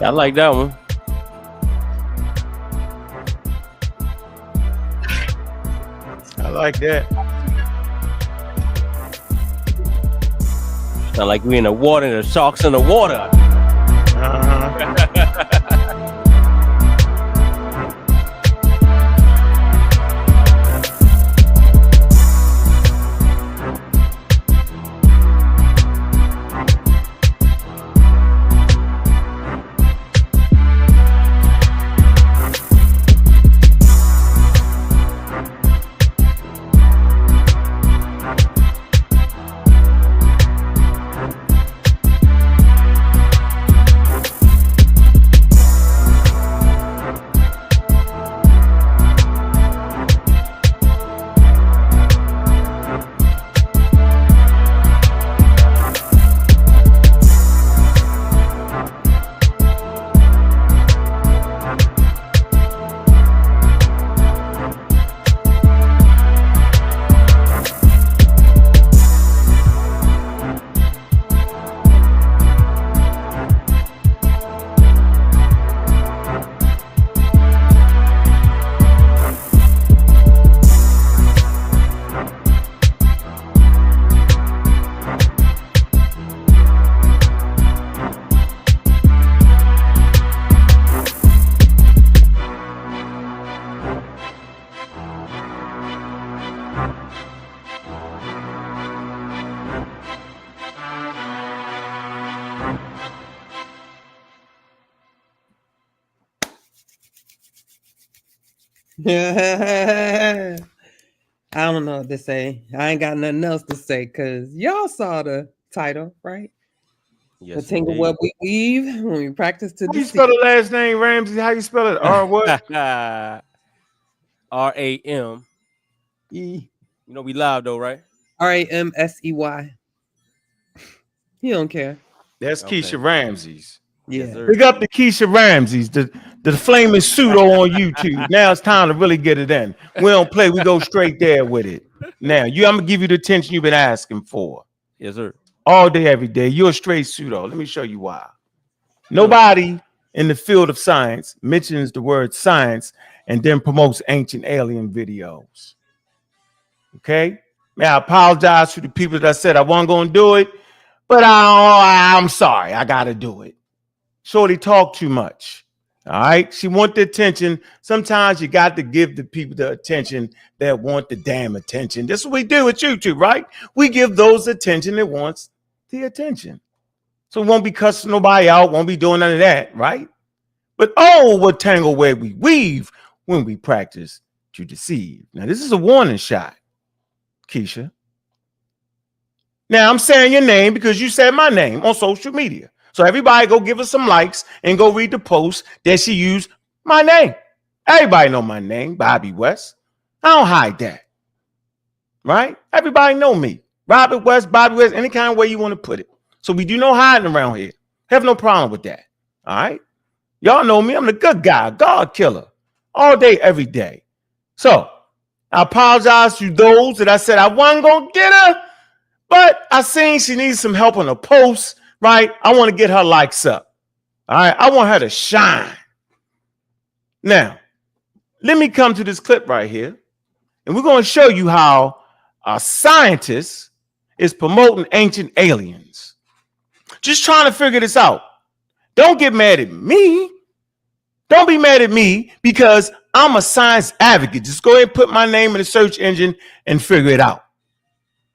I like that one. I like that. Sound like we in the water and the sharks in the water. I don't know what to say. I ain't got nothing else to say because y'all saw the title, right? Yes, the Tangle Web we weave when we practice to How you spell the last name, Ramsey? How you spell it? R what? R-A-M. E. You know we live though, right? R-A-M-S-E-Y. He don't care. That's Okay. Keisha Ramsey's. Yeah. Yes, Big up to Keisha Ramsey's, the flaming pseudo on YouTube. Now it's time to really get it in. We don't play, we go straight there with it. Now, I'm gonna give you the attention you've been asking for. Yes, sir. All day, every day. You're a straight pseudo. Let me show you why. Nobody in the field of science mentions the word science and then promotes ancient alien videos. Okay? May I apologize to the people that said I wasn't gonna do it, but I'm sorry, I gotta do it. Shorty talk too much. All right. She want the attention. Sometimes you got to give the people the attention that want the damn attention. This is what we do with YouTube, right? We give those attention that wants the attention. So we won't be cussing nobody out, won't be doing none of that, right? But oh, what tangle web we weave when we practice to deceive. Now, this is a warning shot, Keisha. Now, I'm saying your name because you said my name on social media. So everybody go give us some likes and go read the post that she used my name. Everybody know my name, Bobby West. I don't hide that. Right? Everybody know me. Robert West, Bobby West, any kind of way you want to put it. So we do no hiding around here. Have no problem with that. All right? Y'all know me. I'm the good guy, God killer. All day, every day. So I apologize to those that I said I wasn't going to get her, but I seen she needs some help on the post. Right? I want to get her likes up. All right. I want her to shine. Now, let me come to this clip right here. And we're going to show you how a scientist is promoting ancient aliens. Just trying to figure this out. Don't get mad at me. Don't be mad at me because I'm a science advocate. Just go ahead and put my name in the search engine and figure it out.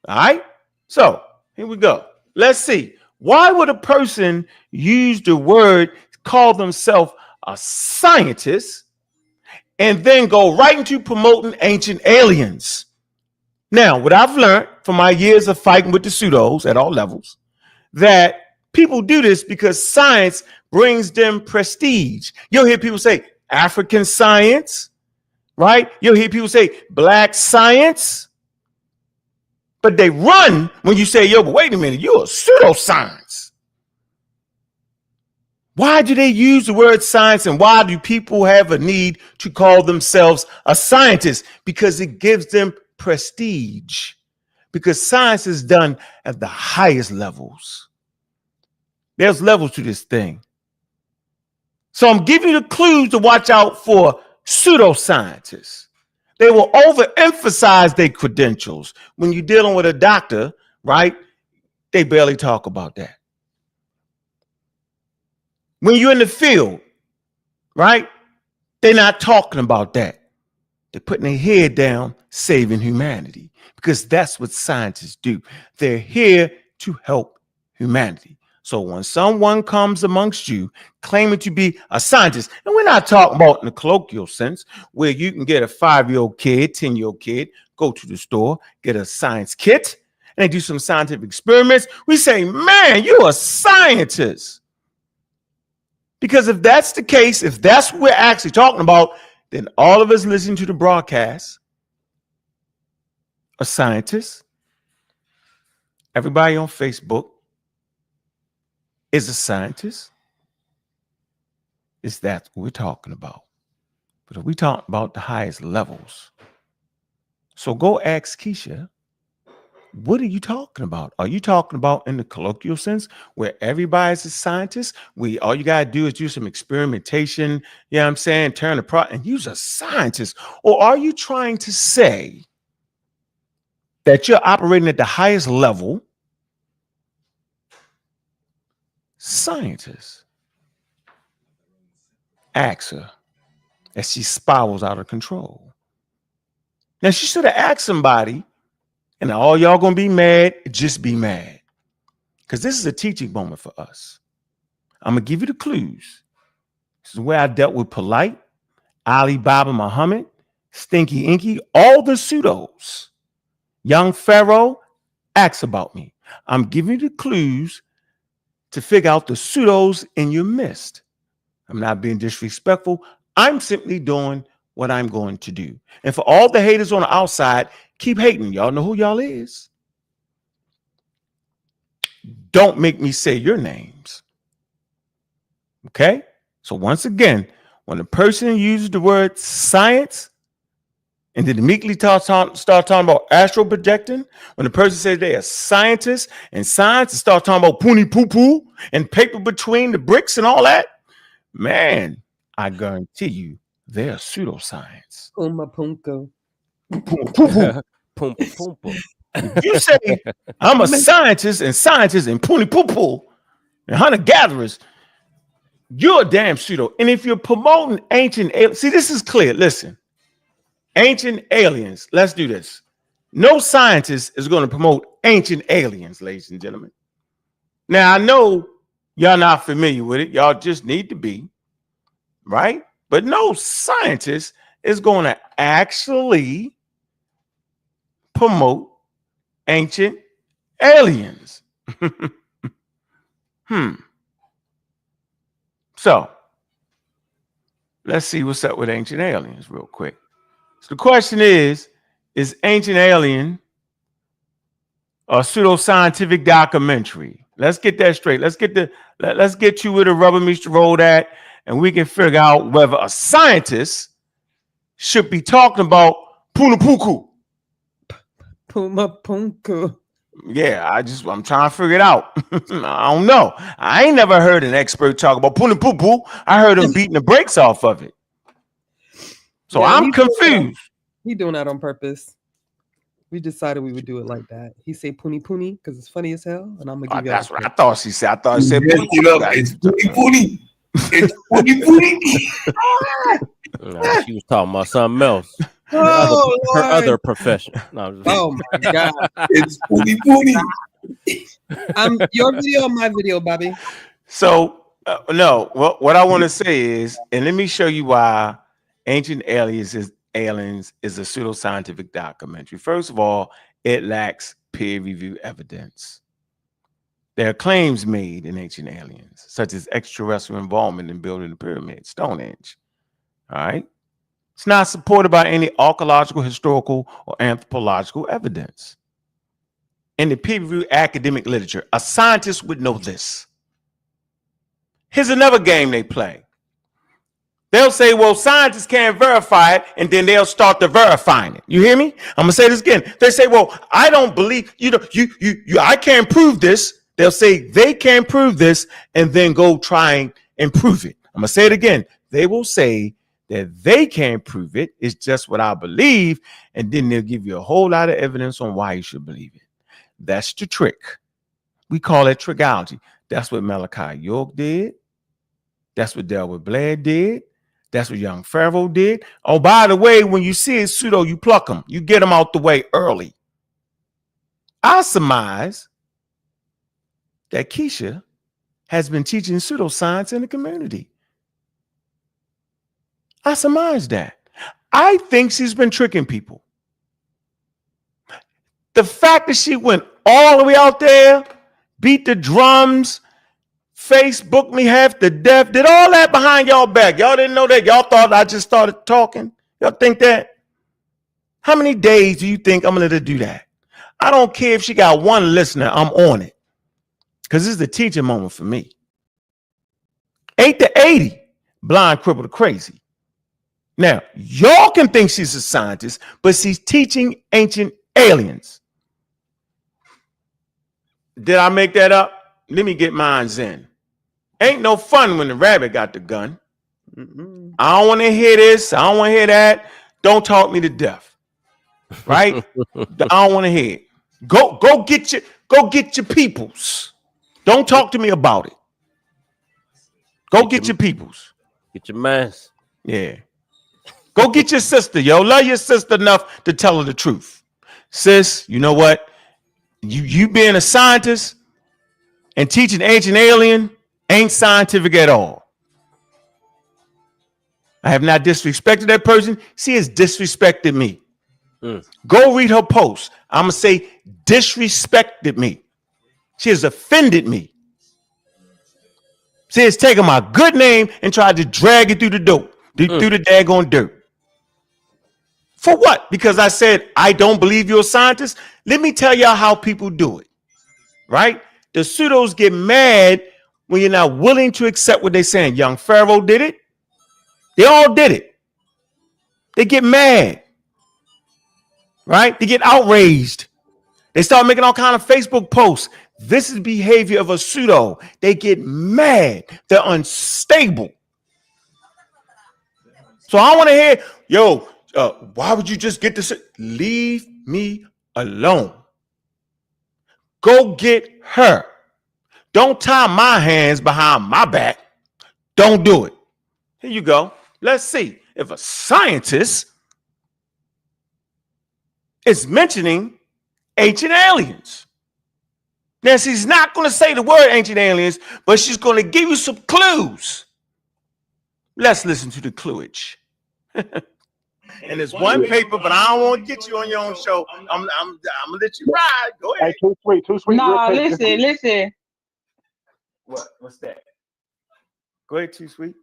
All right. So here we go. Let's see. Why would a person use the word, call themselves a scientist, and then go right into promoting ancient aliens? Now, what I've learned from my years of fighting with the pseudos at all levels, that people do this because science brings them prestige. You'll hear people say African science, right? You'll hear people say black science. But they run when you say, yo, but wait a minute, you're a pseudoscience. Why do they use the word science and why do people have a need to call themselves a scientist? Because it gives them prestige. Because science is done at the highest levels. There's levels to this thing. So I'm giving you the clues to watch out for pseudoscientists. They will overemphasize their credentials. When you're dealing with a doctor, right? They barely talk about that. When you're in the field, right? They're not talking about that. They're putting their head down, saving humanity, because that's what scientists do. They're here to help humanity. So when someone comes amongst you claiming to be a scientist, and we're not talking about in the colloquial sense, where you can get a 5-year-old kid, 10-year-old kid, go to the store, get a science kit, and they do some scientific experiments. We say, man, you're a scientist. Because if that's the case, if that's what we're actually talking about, then all of us listening to the broadcast are scientists. Everybody on Facebook is a scientist. Is that what we're talking about? But if we talk about the highest levels, so go ask Keisha, what are you talking about? Are you talking about in the colloquial sense where everybody's a scientist? All you got to do is do some experimentation, you know what I'm saying, turn the product and use a scientist? Or are you trying to say that you're operating at the highest level scientist? Ask her as she spirals out of control. Now, she should have asked somebody, and all y'all gonna be mad, just be mad. Because this is a teaching moment for us. I'm gonna give you the clues. This is where I dealt with Polite, Ali Baba Muhammad, Stinky Inky, all the pseudos. Young Pharaoh, ask about me. I'm giving you the clues to figure out the pseudos in your midst. I'm not being disrespectful. I'm simply doing what I'm going to do. And for all the haters on the outside, keep hating. Y'all know who y'all is. Don't make me say your names. Okay? So once again, when a person uses the word science and then immediately start talking about astral projecting, when the person says they're a scientist and science and start talking about poonie poo poo and paper between the bricks and all that, man, I guarantee you they're pseudoscience. Uma punko. Pum, pum, pum. If you say I'm a scientist and poonie poo poo and hunter gatherers, you're a damn pseudo. And if you're promoting ancient aliens, see, this is clear. Listen, ancient aliens. Let's do this. No scientist is going to promote ancient aliens, ladies and gentlemen. Now, I know y'all not familiar with it. Y'all just need to be, right? But no scientist is going to actually promote ancient aliens. So let's see what's up with ancient aliens real quick. So the question is ancient alien a pseudoscientific documentary? Let's get that straight. Let's get you where the rubber meets the road at, and we can figure out whether a scientist should be talking about punapuku. Puma punko. Yeah, I'm trying to figure it out. I don't know. I ain't never heard an expert talk about punapuku. I heard him beating the brakes off of it. So yeah, I'm confused. He's doing that on purpose. We decided we would do it like that. He say puni puni because it's funny as hell, and I'm gonna give you. That's what I thought she said. I thought she said puni puni. It's puni puni. It's puni puni. She was talking about something else. Her other profession. No, oh my god! It's puni puni. Your video or my video, Bobby? So no. What I want to say is, and let me show you why Ancient Aliens is a pseudoscientific documentary. First of all, it lacks peer-reviewed evidence. There are claims made in Ancient Aliens, such as extraterrestrial involvement in building the pyramid, Stonehenge. All right. It's not supported by any archaeological, historical, or anthropological evidence. In the peer-reviewed academic literature, a scientist would know this. Here's another game they play. They'll say, well, scientists can't verify it, and then they'll start to verifying it. You hear me? I'm gonna say this again. They say, well, I don't believe, I can't prove this. They'll say they can't prove this, and then go try and prove it. I'm gonna say it again. They will say that they can't prove it. It's just what I believe, and then they'll give you a whole lot of evidence on why you should believe it. That's the trick. We call it trickology. That's what Malachi York did. That's what Delbert Blair did. That's what young Pharaoh did. Oh, by the way, when you see a pseudo, you pluck them. You get them out the way early. I surmise that Keisha has been teaching pseudoscience in the community. I surmise that. I think she's been tricking people. The fact that she went all the way out there, beat the drums, Facebook me half to death, did all that behind y'all back. Y'all didn't know that. Y'all thought I just started talking. Y'all think that? How many days do you think I'm going to let her do that? I don't care if she got one listener. I'm on it. Because this is the teaching moment for me. 8 to 80, blind, crippled, or crazy. Now, y'all can think she's a scientist, but she's teaching ancient aliens. Did I make that up? Let me get mine in. Ain't no fun when the rabbit got the gun. I don't want to hear this. I don't want to hear that. Don't talk me to death. Right? I don't want to hear it. Go get your peoples. Don't talk to me about it. Go get your peoples. Get your mans. Yeah. Go get your sister, yo. Love your sister enough to tell her the truth. Sis, you know what? You being a scientist and teaching ancient alien ain't scientific at all. I have not disrespected that person. She has disrespected me. Go read her post. I'm going to say disrespected me. She has offended me. She has taken my good name and tried to drag it through the dope, through the daggone dirt. For what? Because I said, I don't believe you're a scientist. Let me tell y'all how people do it, right? The pseudos get mad when you're not willing to accept what they're saying. Young Pharaoh did it. They all did it. They get mad, right? They get outraged. They start making all kind of Facebook posts. This is behavior of a pseudo. They get mad. They're unstable. So I want to hear, yo, why would you just get this? Leave me alone. Go get her. Don't tie my hands behind my back. Don't do it. Here you go. Let's see if a scientist is mentioning ancient aliens. Now, she's not going to say the word ancient aliens, but she's going to give you some clues. Let's listen to the cluage. And it's one paper, but I don't want to get you on your own show. I'm gonna let you ride. Go ahead. Hey, too sweet. No, listen. What's that? Go ahead, too sweet.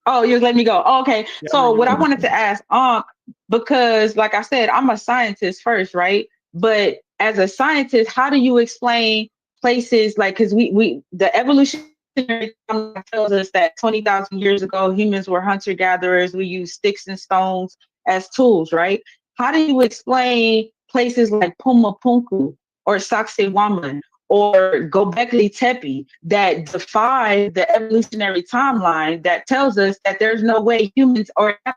Oh, you're letting me go. Oh, okay. Yeah, So what I wanted to ask, because like I said, I'm a scientist first, right? But as a scientist, how do you explain places like, because we the evolutionary tells us that 20,000 years ago, humans were hunter-gatherers. We used sticks and stones as tools, right? How do you explain places like Pumapunku or Sacsayhuaman or Gobekli Tepe that defy the evolutionary timeline that tells us that there's no way humans, or you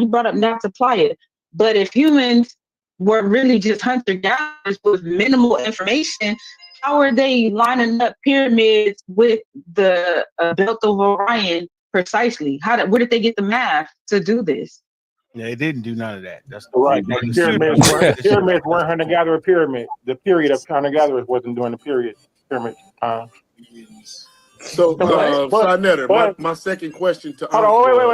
brought up not to apply it, but if humans were really just hunter-gatherers with minimal information, how are they lining up pyramids with the belt of Orion precisely? Where did they get the math to do this? Yeah, they didn't do none of that. That's right. The pyramids weren't hunter-gatherer pyramid. The period of hunter-gatherers wasn't during the pyramid time. So, Sinetter, my second question to hold on, wait,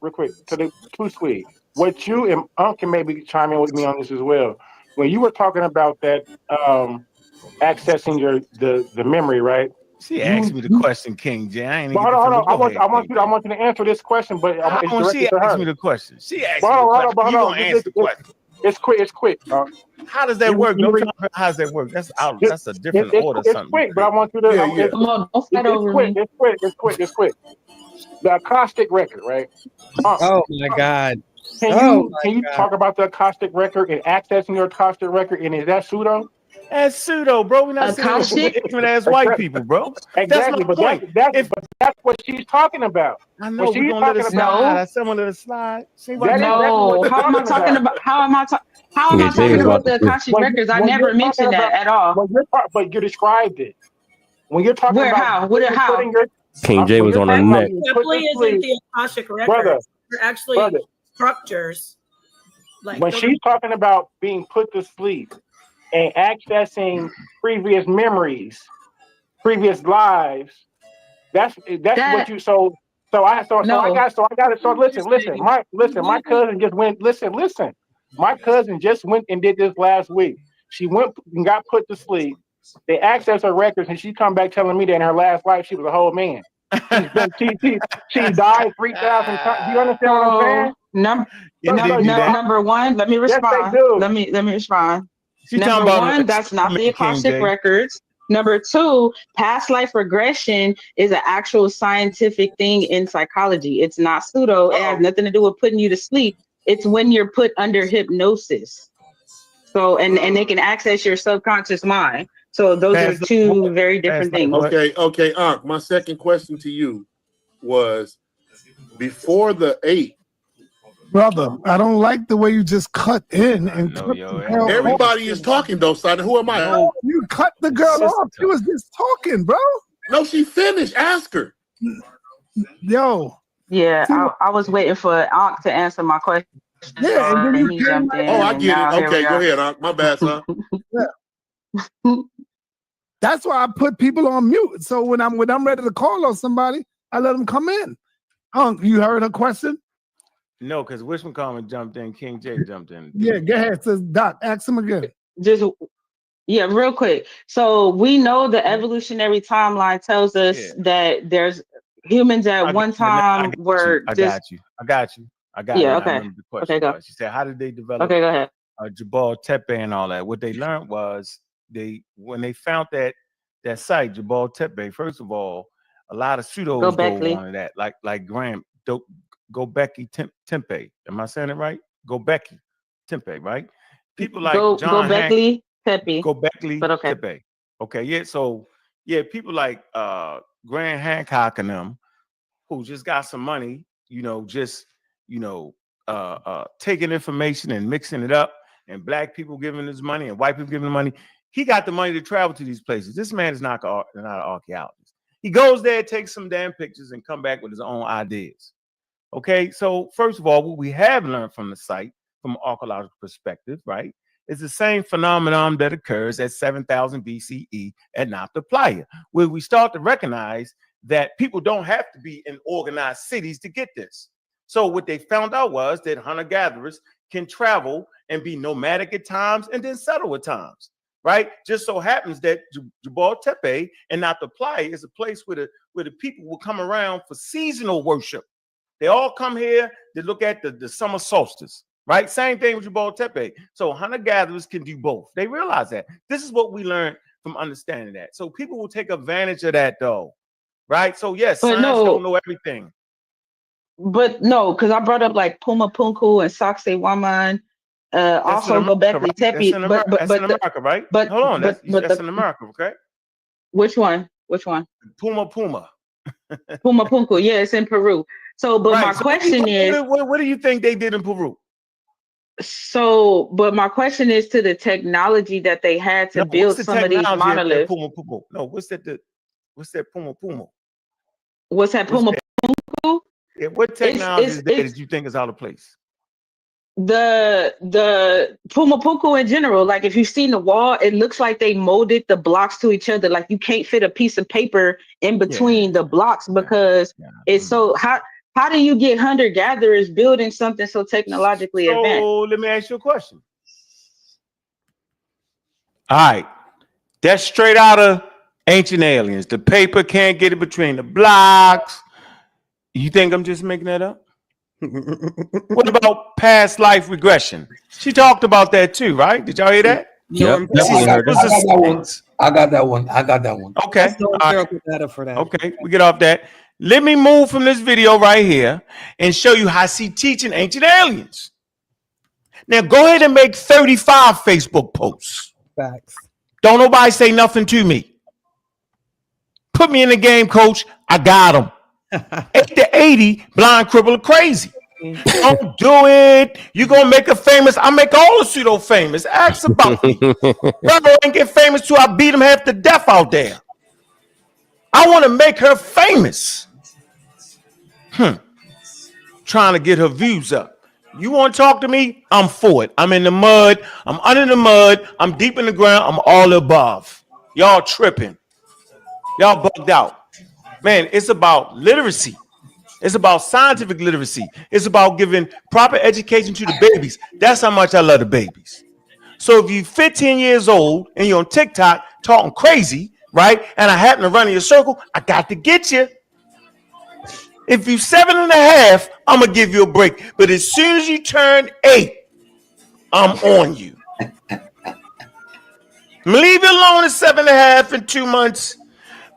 real quick. To the too sweet. What you and Unc can maybe chime in with me on this as well. When you were talking about that accessing the memory, right? She asked me the question, King J. I ain't even hold on. I want you to answer this question, but she asked me the question. She asked me the question. You gonna answer the question? It's quick. How does that work? How does that work? That's a different order. It's quick, but I want you to. Come on, don't fight over me. It's quick. The acoustic record, right? Oh my God. Can you talk about the acoustic record and accessing your acoustic record? And is that pseudo? That's pseudo, bro. We're not saying ignorant ass white people, bro. Exactly, That's my point. That's what she's talking about. I know What we're she's gonna let it talking slide. No. I said I'm gonna let it slide. See what That is exactly No. what How am I she's talking about? How am I Yeah, Jay talking was about about the to. Akashic records? I when never you're talking mentioned that about at all. but you described it. When you're talking Where? about How? What? How? putting your King Jay when was you're on her talking about neck. being put Definitely to isn't sleep, the Akashic brother, records. They're actually brother. structures. Like When she's talking about being put to sleep and accessing previous memories, previous lives, that's what That you so I no. got it. So my cousin just went listen. My cousin just went and did this last week. She went and got put to sleep. They accessed her records, and she come back telling me that in her last life she was a whole man. She died 3,000 times. Do you understand what I'm saying? Number one, let me Yes, they respond. do. Let me respond. She's talking Number about one, that's not the King Akashic Jay. records. Number two, past life regression is an actual scientific thing in psychology. It's not pseudo. It has nothing to do with putting you to sleep. It's when you're put under hypnosis. So and they can access your subconscious mind. So those are two very different things. Okay, Ankh. My second question to you was before the 8. Brother, I don't like the way you just cut in and cut the girl off. Everybody is talking though, son. Who am I? No, you cut the girl off. She was just talking, bro. No, she finished. Ask her. Yo. Yeah, I was waiting for Ankh to answer my question. Yeah, and then you he jumped in. Oh, I get it. Here Okay, we go are. ahead, Ankh. My bad, son. Yeah. That's why I put people on mute. So when I'm ready to call on somebody, I let them come in. You heard her question? No, because Wishman Common jumped in, King Jay jumped in. Yeah, go ahead. Says Doc, ask him again. Yeah, real quick. So we know the evolutionary timeline tells us that there's humans at one time were I got you. Yeah, it. okay. I remember the question was. She said, how did they develop Okay, go ahead. Jabal Tepe and all that? What they learned was when they found that site, Jabal Tepe, first of all, a lot of pseudos go on that, like Graham Gobekli Tempe. Am I saying it right? Gobekli Tempe, right? People like John Gobekli Tepe. Gobekli But okay. Tepe. Okay, yeah. So yeah, people like Grant Hancock and them who just got some money, taking information and mixing it up, and black people giving his money and white people giving him money. He got the money to travel to these places. This man is not an archaeologist. He goes there, takes some damn pictures, and come back with his own ideas. Okay, so first of all, what we have learned from the site, from an archaeological perspective, right, is the same phenomenon that occurs at 7,000 BCE at Nabta Playa, where we start to recognize that people don't have to be in organized cities to get this. So what they found out was that hunter-gatherers can travel and be nomadic at times and then settle at times, right? Just so happens that Jabal Tepe and Nabta Playa is a place where the people will come around for seasonal worship. They all come here to look at the summer solstice, right? Same thing with Jabal Tepe. So hunter-gatherers can do both. They realize that. This is what we learned from understanding that. So people will take advantage of that, though, right? So yes, science don't know everything. But no, because I brought up like Puma Punku and Saxe Waman, also Gobekli Tepe. That's in America, right? But hold on, that's in America, okay? Which one? Puma. Puma Punku. Yeah, it's in Peru. So, but my question is, what do you think they did in Peru? So, but my question is to the technology that they had to build some of these monoliths. No, what's that Puma? What's that Puma Punku? Yeah, what technology is that that you think is out of place? The Puma Punku in general, like if you've seen the wall, it looks like they molded the blocks to each other. Like you can't fit a piece of paper in between the blocks because it's so how do you get hunter-gatherers building something so technologically advanced? So let me ask you a question. All right, that's straight out of Ancient Aliens. The paper can't get it between the blocks. You think I'm just making that up? What about past life regression? She talked about that too, right? Did y'all hear that? Yep, I got that one. Okay. Data for that. Okay, we get off that. Let me move from this video right here and show you how she teaching Ancient Aliens. Now go ahead and make 35 Facebook posts. Facts. Don't nobody say nothing to me. Put me in the game, coach. I got them. 8 to 80, blind, crippled, crazy. Don't do it. You're gonna make her famous. I make all the pseudo famous. Ask about me. Brother ain't get famous till I beat him half to death out there. I want to make her famous. Trying to get her views up. You want to talk to me? I'm for it. I'm in the mud. I'm under the mud. I'm deep in the ground. I'm all above. Y'all tripping. Y'all bugged out. Man, it's about literacy. It's about scientific literacy. It's about giving proper education to the babies. That's how much I love the babies. So if you're 15 years old and you're on TikTok talking crazy, right? And I happen to run in your circle, I got to get you. If you're 7.5, I'm going to give you a break. But as soon as you turn 8, I'm on you. Leave you alone at 7.5 in 2 months.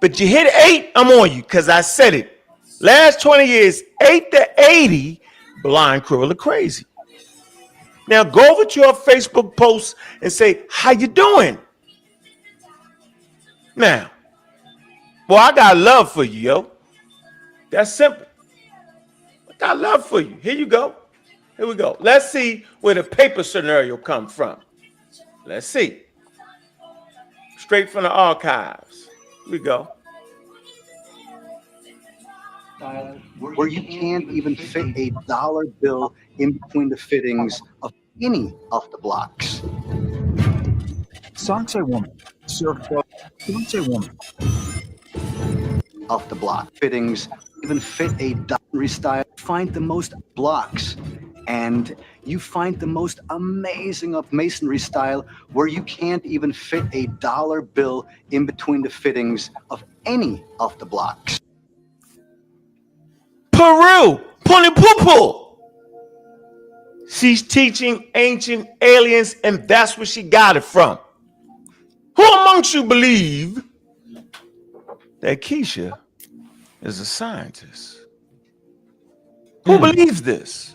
But you hit 8, I'm on you because I said it. Last 20 years, 8 to 80, blind, crippled, or crazy. Now go over to your Facebook post and say, how you doing? Now, boy, I got love for you, yo. That's simple. I got love for you. Here you go. Here we go. Let's see where the paper scenario comes from. Let's see. Straight from the archives. Here we go. Where you can't even fit a dollar bill in between the fittings of any of the blocks. Songs I woman, circle, songs I woman. Off the block fittings even fit a dollar style. Find the most blocks, and you find the most amazing of masonry style where you can't even fit a dollar bill in between the fittings of any of the blocks. Peru, Punipupu. She's teaching ancient aliens, and that's where she got it from. Who amongst you believe that Keisha is a scientist? Who believes this?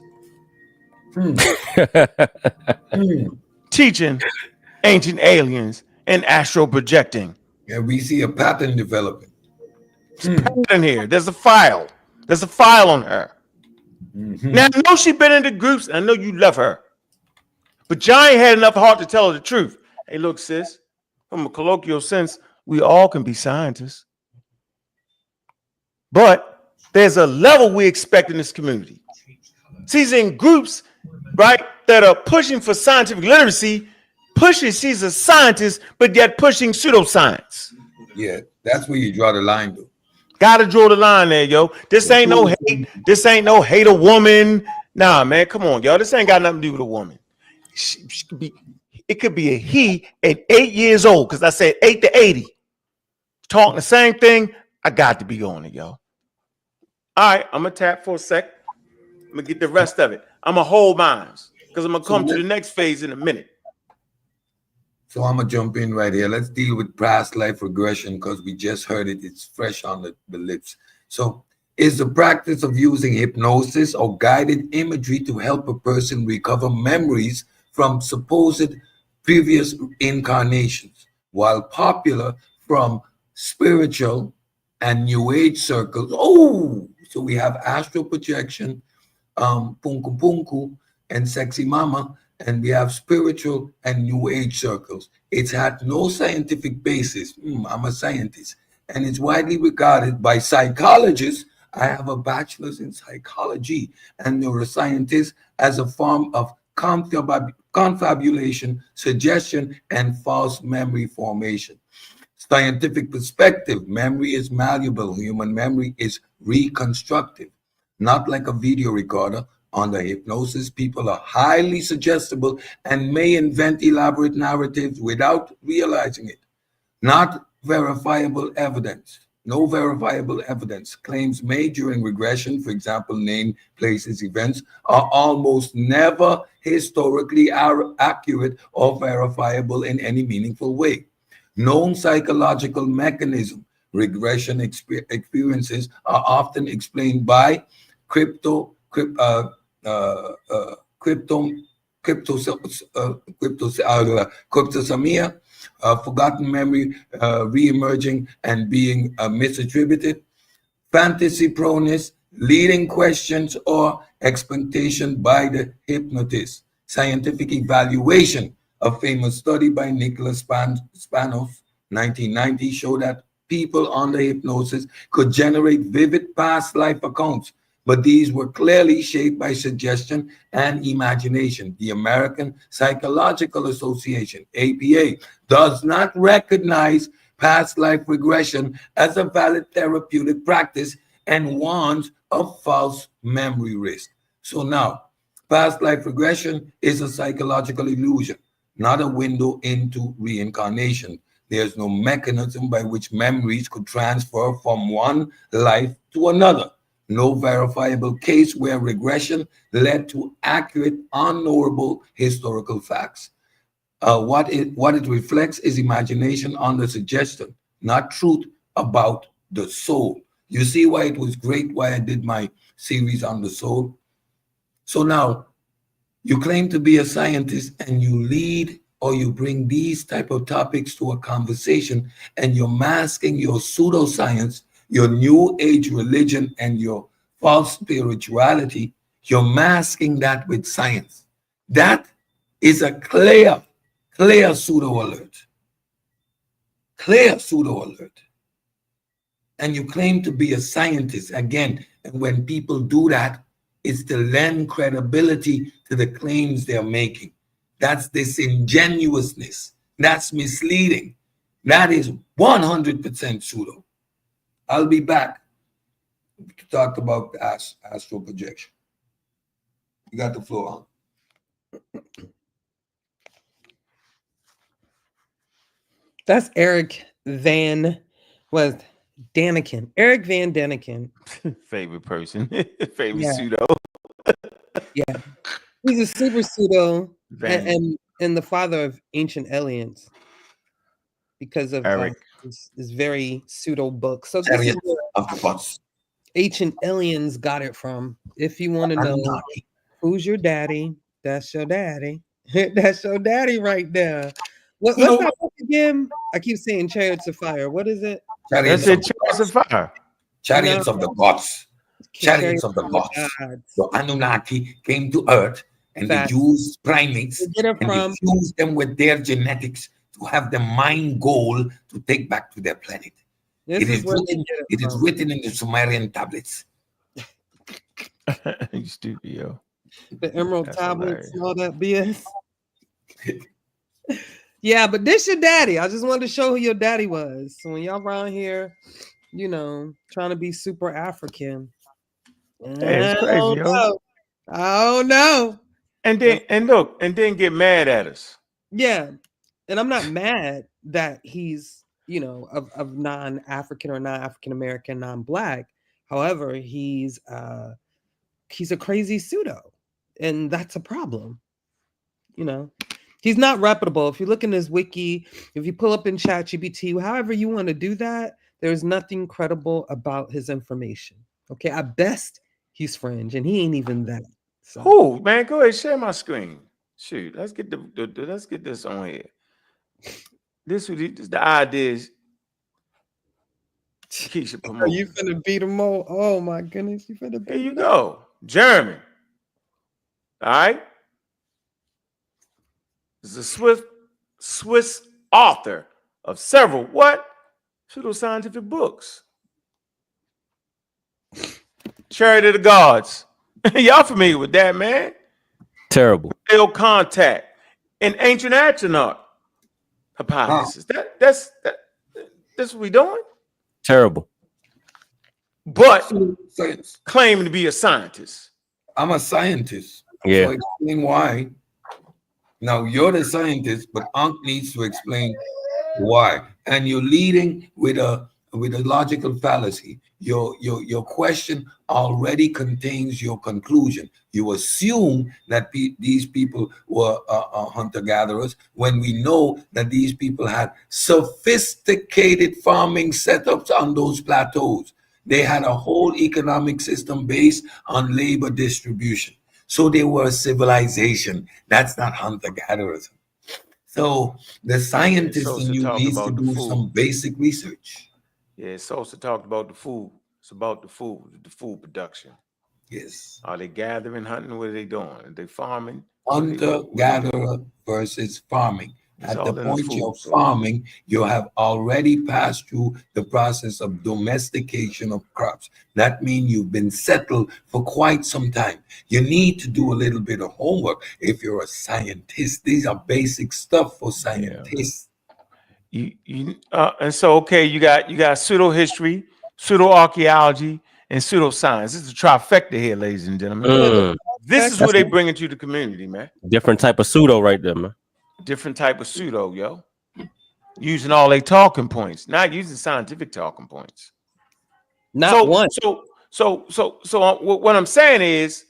Teaching ancient aliens and astral projecting. Yeah, we see a pattern developing. There's a pattern here. There's a file. There's a file on her. Now, I know she's been in the groups. I know you love her. But John ain't had enough heart to tell her the truth. Hey, look, sis, from a colloquial sense, we all can be scientists. But there's a level we expect in this community. She's in groups, right, that are pushing for scientific literacy, pushing she's a scientist, but yet pushing pseudoscience. Yeah, that's where you draw the line, though. Gotta draw the line there, yo. This ain't no hate. This ain't no hate a woman. Nah, man, come on, yo. This ain't got nothing to do with a woman. She could be, it could be a he at 8 years old, because I said 8 to 80. Talking the same thing, I got to be on it, yo. All right, I'm going to tap for a sec. I'm going to get the rest of it. I'm going to hold mine, because I'm going to come to the next phase in a minute. So I'm going to jump in right here. Let's deal with past life regression because we just heard it. It's fresh on the lips. So is the practice of using hypnosis or guided imagery to help a person recover memories from supposed previous incarnations, while popular from spiritual and new age circles. Oh, so we have astral projection, punku punku, and sexy mama. And we have spiritual and new age circles. It's had no scientific basis. I'm a scientist. And it's widely regarded by psychologists. I have a bachelor's in psychology and neuroscientists as a form of confabulation, suggestion, and false memory formation. Scientific perspective, memory is malleable. Human memory is reconstructive, not like a video recorder. Under hypnosis, people are highly suggestible and may invent elaborate narratives without realizing it. Not verifiable evidence. No verifiable evidence. Claims made during regression, for example, name, places, events, are almost never historically accurate or verifiable in any meaningful way. Known psychological mechanism, regression experiences are often explained by cryptosomia, forgotten memory re-emerging and being misattributed, fantasy proneness, leading questions, or expectation by the hypnotist. Scientific evaluation. A famous study by Nicholas Spanoff, 1990, showed that people under hypnosis could generate vivid past life accounts, but these were clearly shaped by suggestion and imagination. The American Psychological Association, APA, does not recognize past life regression as a valid therapeutic practice and warns of false memory risk. So now, past life regression is a psychological illusion, not a window into reincarnation. There's no mechanism by which memories could transfer from one life to another. No verifiable case where regression led to accurate, unknowable historical facts. What it reflects is imagination under suggestion, not truth about the soul. You see why it was great why I did my series on the soul? So now, you claim to be a scientist and you lead or you bring these type of topics to a conversation and you're masking your pseudoscience, your new age religion, and your false spirituality. You're masking that with science. That is a clear pseudo alert. Clear pseudo alert. And you claim to be a scientist again. And when people do that, it's to lend credibility to the claims they're making. That's disingenuousness. That's misleading. That is 100% pseudo. I'll be back to talk about the astral projection. You got the floor on. That's Erich von Däniken. Erich von Däniken. Favorite person. Favorite pseudo. Yeah. He's a super pseudo and the father of ancient aliens because of his very pseudo book. So this is where ancient aliens got it from. If you want to know who's your daddy, that's your daddy. That's your daddy right there. What's that book again? I keep saying Chariots of Fire. What is it? Chariots of Fire. Chariots of the gods. Chariots of the gods. So Anunnaki came to Earth and they used primates and they fused them with their genetics to have the mind goal to take back to their planet. It is written in the Sumerian tablets. You stupid, yo. The Emerald tablets and all that BS. Yeah, but this your daddy. I just wanted to show who your daddy was. So when y'all around here, you know, trying to be super African. Hey, it's crazy, yo. Oh no. And then get mad at us. Yeah. And I'm not mad that he's, you know, of non-African or non-African American, non-black. However, he's a crazy pseudo, and that's a problem. You know, he's not reputable. If you look in his wiki, if you pull up in ChatGPT, however you want to do that, there's nothing credible about his information. Okay, at best, he's fringe, and he ain't even that. So. Oh man, go ahead, share my screen. Shoot, let's get let's get this on here. This the idea is Keisha promote. Are you finna beat him all? Oh my goodness, you finna beat him. Here you go. German. All right. This is a Swiss author of several pseudo-scientific books. Chariot of the Gods. Y'all familiar with that, man? Terrible. Ill contact and ancient astronaut hypothesis. That's what we doing. Terrible. But claiming to be a scientist. I'm a scientist. Yeah. So explain why. Now you're the scientist, but Ankh needs to explain why. And you're leading with a logical fallacy. Your question already contains your conclusion. You assume that these people were hunter-gatherers when we know that these people had sophisticated farming setups on those plateaus. They had a whole economic system based on labor distribution. So they were a civilization. That's not hunter-gatherers. So the scientist in you needs to do some basic research. Yeah, Sosa talked about the food It's about the food production. Yes. Are they gathering, hunting? What are they doing? Are they farming? Hunter-gatherer versus farming. It's At all the in the point food, you're bro. farming, you have already passed through the process of domestication of crops. That means you've been settled for quite some time. You need to do a little bit of homework if you're a scientist. These are basic stuff for scientists. And so okay, you got pseudo history, pseudo archaeology, and pseudoscience. This is a trifecta here, ladies and gentlemen. This is who they bring into the community, man. Different type of pseudo right there, man. Different type of pseudo, yo. Using all their talking points, not using scientific talking points. Not one. So what I'm saying is,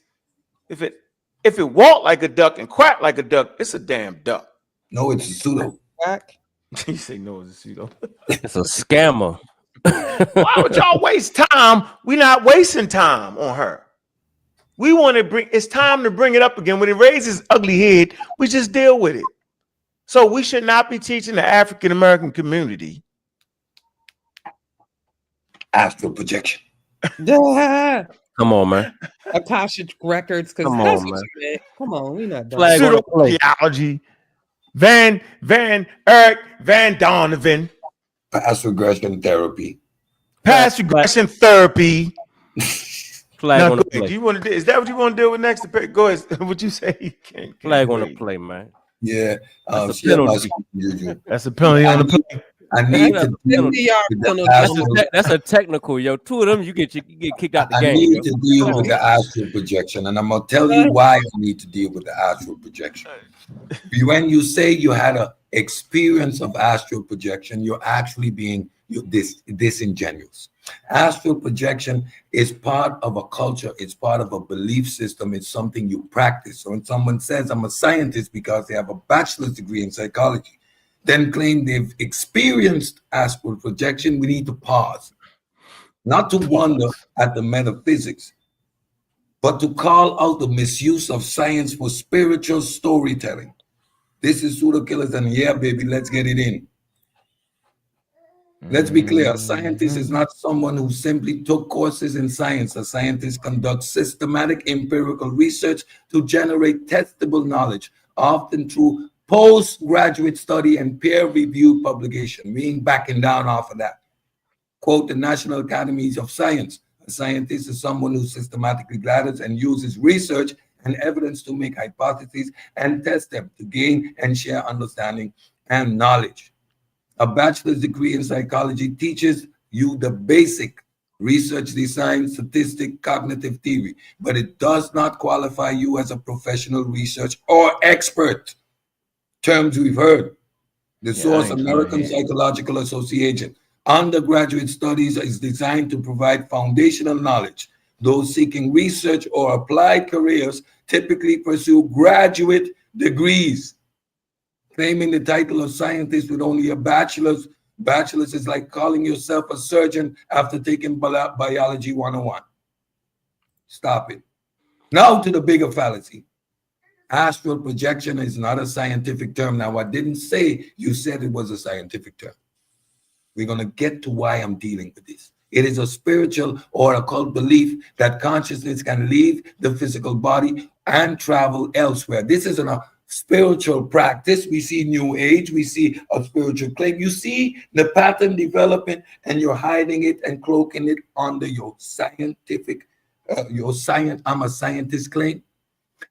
if it walk like a duck and quack like a duck, it's a damn duck. No, it's a pseudo. Quack. You say no, it's a pseudo. It's a scammer. Why would y'all waste time? We're not wasting time on her. We want to bring, it's time to bring it up again. When it raises ugly head, we just deal with it. So we should not be teaching the African American community astral projection. Yeah. Come on, man. Akashic records, because Come that's on, what man. you meant. Come on, we not done. Flag on the play. Pseudo-theology. Eric Van Donovan. Past regression therapy. Past regression therapy. Flag Now, on the go ahead. play. Do you want to? Is that what you want to deal with next? Go ahead. What you say? Can't Flag on the wait. play, man. Yeah. That's a share my penalty. screen, Juju. That's a penalty on the play. I need to deal with the astral. That's a technical, yo. Two of them, you get kicked out the I game. need Yo. to deal with the astral projection, and I'm gonna tell you why I need to deal with the astral projection. When you say you had an experience of astral projection, you're actually being disingenuous. Astral projection is part of a culture. It's part of a belief system. It's something you practice. So when someone says I'm a scientist because they have a bachelor's degree in psychology, then claim they've experienced astral projection, we need to pause. Not to wonder at the metaphysics, but to call out the misuse of science for spiritual storytelling. This is pseudo killers, and yeah, baby, let's get it in. Let's be clear, a scientist is not someone who simply took courses in science. A scientist conducts systematic empirical research to generate testable knowledge, often through postgraduate study and peer-reviewed publication. We ain't backing down off of that. Quote the National Academies of Science. A scientist is someone who systematically gathers and uses research and evidence to make hypotheses and test them to gain and share understanding and knowledge. A bachelor's degree in psychology teaches you the basic research, design, statistic, cognitive theory, but it does not qualify you as a professional research or expert. Terms we've heard. The source, American Psychological Association. Undergraduate studies is designed to provide foundational knowledge. Those seeking research or applied careers typically pursue graduate degrees. Claiming the title of scientist with only a bachelor's is like calling yourself a surgeon after taking biology 101. Stop it. Now to the bigger fallacy. Astral projection is not a scientific term. Now, I didn't say you said it was a scientific term. We're going to get to why I'm dealing with this. It is a spiritual or occult belief that consciousness can leave the physical body and travel elsewhere. This isn't a spiritual practice. We see New Age. We see a spiritual claim. You see the pattern developing, and you're hiding it and cloaking it under your scientific, I'm a scientist claim.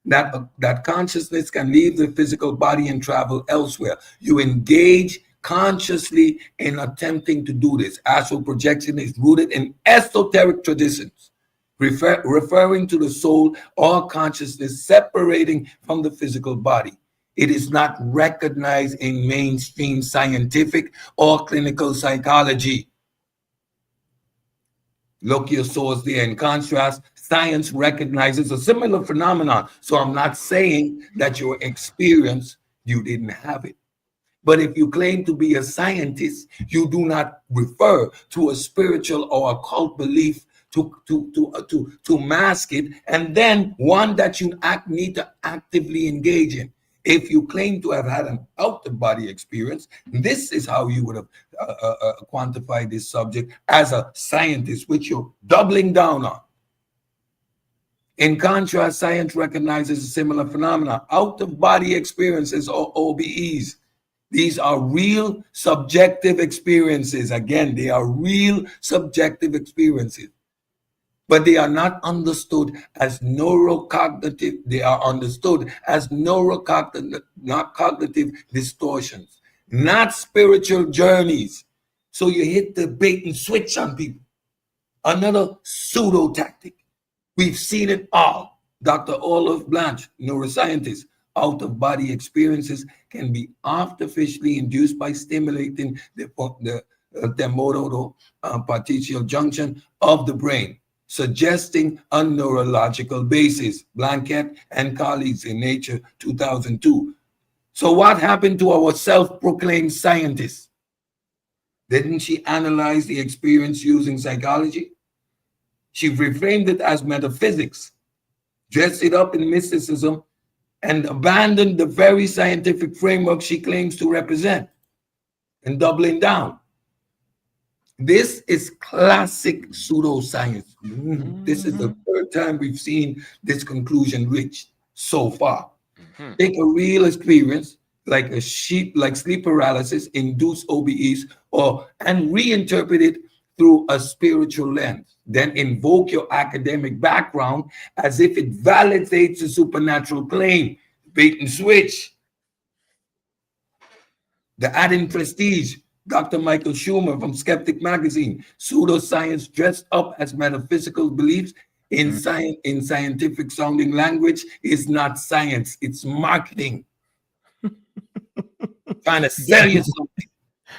That consciousness can leave the physical body and travel elsewhere. You engage consciously in attempting to do this. Astral projection is rooted in esoteric traditions, referring to the soul or consciousness separating from the physical body. It is not recognized in mainstream scientific or clinical psychology. Look your source there. In contrast, science recognizes a similar phenomenon. So I'm not saying that your experience, you didn't have it. But if you claim to be a scientist, you do not refer to a spiritual or occult belief to mask it, and then one that you need to actively engage in. If you claim to have had an out-of-body experience, this is how you would have quantified this subject as a scientist, which you're doubling down on. In contrast, science recognizes a similar phenomena, out-of-body experiences or OBEs. These are real subjective experiences. Again, they are real subjective experiences, but they are not understood as neurocognitive. They are understood as neurocognitive, not cognitive distortions, not spiritual journeys. So you hit the bait and switch on people. Another pseudo tactic. We've seen it all. Dr. Olaf Blanche, neuroscientist, out-of-body experiences can be artificially induced by stimulating the temporal-partial junction of the brain, suggesting a neurological basis. Blanquette and colleagues in Nature 2002. So what happened to our self-proclaimed scientist? Didn't she analyze the experience using psychology? She reframed it as metaphysics, dressed it up in mysticism, and abandoned the very scientific framework she claims to represent, and doubling down. This is classic pseudoscience. This is the third time we've seen this conclusion reached so far. Take a real experience like sleep paralysis, induced OBEs, and reinterpret it through a spiritual lens. Then invoke your academic background as if it validates a supernatural claim. Bait and switch. The adding prestige. Dr. Michael Schumer from Skeptic Magazine. Pseudoscience dressed up as metaphysical beliefs in scientific sounding language is not science. It's marketing. Trying to sell you something.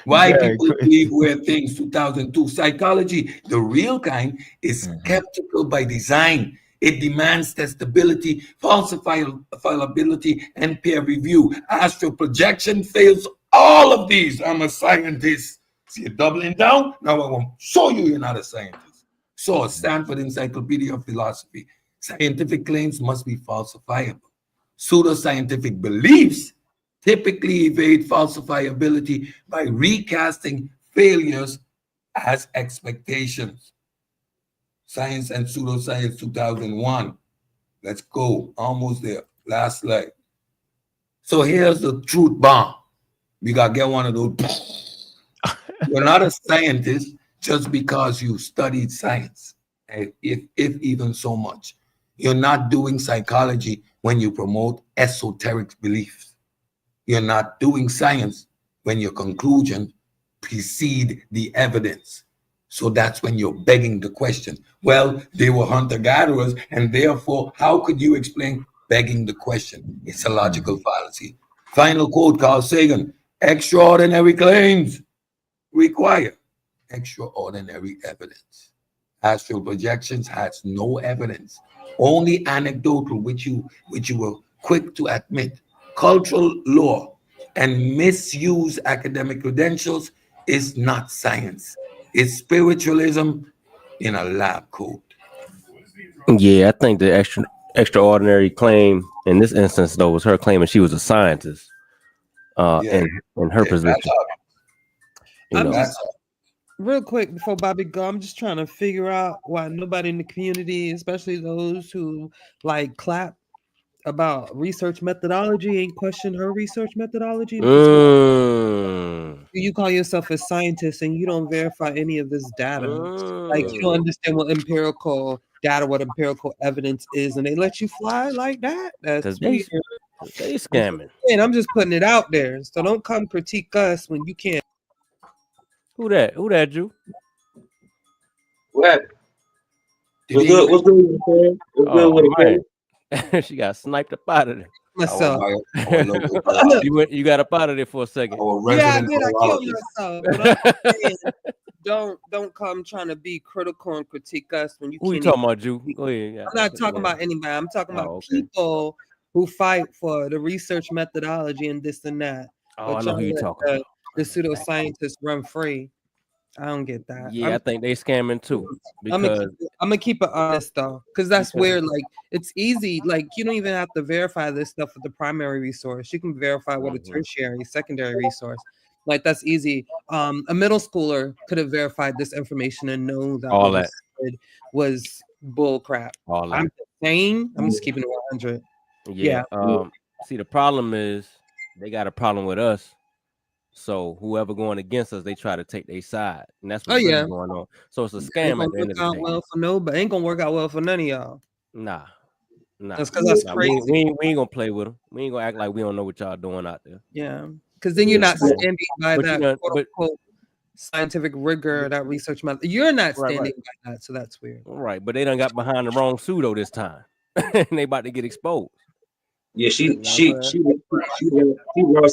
Why people believe weird things, 2002. Psychology, the real kind, is skeptical by design. It demands testability, falsifiability, and peer review. Astral projection fails all of these. I'm a scientist. See, you're doubling down? Now I want to show you you're not a scientist. So, Stanford Encyclopedia of Philosophy. Scientific claims must be falsifiable. Pseudoscientific beliefs typically evade falsifiability by recasting failures as expectations. Science and Pseudoscience 2001. Let's go. Almost there. Last slide. So here's the truth bomb. You got to get one of those. You're not a scientist just because you studied science, if even so much. You're not doing psychology when you promote esoteric beliefs. You're not doing science when your conclusions precede the evidence. So that's when you're begging the question. Well, they were hunter-gatherers, and therefore, how could you explain begging the question? It's a logical fallacy. Final quote, Carl Sagan, extraordinary claims require extraordinary evidence. Astral projections has no evidence, only anecdotal, which you were quick to admit. Cultural law and misuse academic credentials is not science. It's spiritualism in a lab coat. Yeah, I think the extraordinary claim in this instance, though, was her claiming she was a scientist in her position. Real quick before Bobby go, I'm just trying to figure out why nobody in the community, especially those who like clap about research methodology, ain't question her research methodology. You call yourself a scientist and you don't verify any of this data. Like you don't understand what empirical data, what empirical evidence is, and they let you fly like that. That's weird. They scamming. And I'm just putting it out there. So don't come critique us when you can't. Who that, Drew? What? What's good with it? What's good with it? She got sniped up out of there. Myself. You got up out of there for a second. Yeah, I did. I killed myself. But I'm saying, don't come trying to be critical and critique us when you can't. Who you talking about, Drew? Go ahead. I'm not talking about anybody. I'm talking about people who fight for the research methodology and this and that. I know who you talking about. The pseudoscientists run free. I don't get that. Yeah, I think they scamming too. I'm Because gonna keep it honest though, because that's where like it's easy. Like you don't even have to verify this stuff with the primary resource. You can verify with a tertiary, secondary resource. Like that's easy. A middle schooler could have verified this information and know that all what that. was said was bull crap. All that. I'm just saying. I'm just keeping it 100. Yeah. See, the problem is they got a problem with us. So whoever going against us, they try to take their side, and that's what's really going on. So it's a scam at the end of the day. Well for nobody. Ain't gonna work out well for none of y'all. Nah. That's because that's crazy. We ain't gonna play with them. We ain't gonna act like we don't know what y'all doing out there. Yeah, because then you're not standing by that quote unquote scientific rigor, that research method. You're not standing by that, so that's weird. Right, but they done got behind the wrong pseudo this time, and they about to get exposed. Yeah, she lost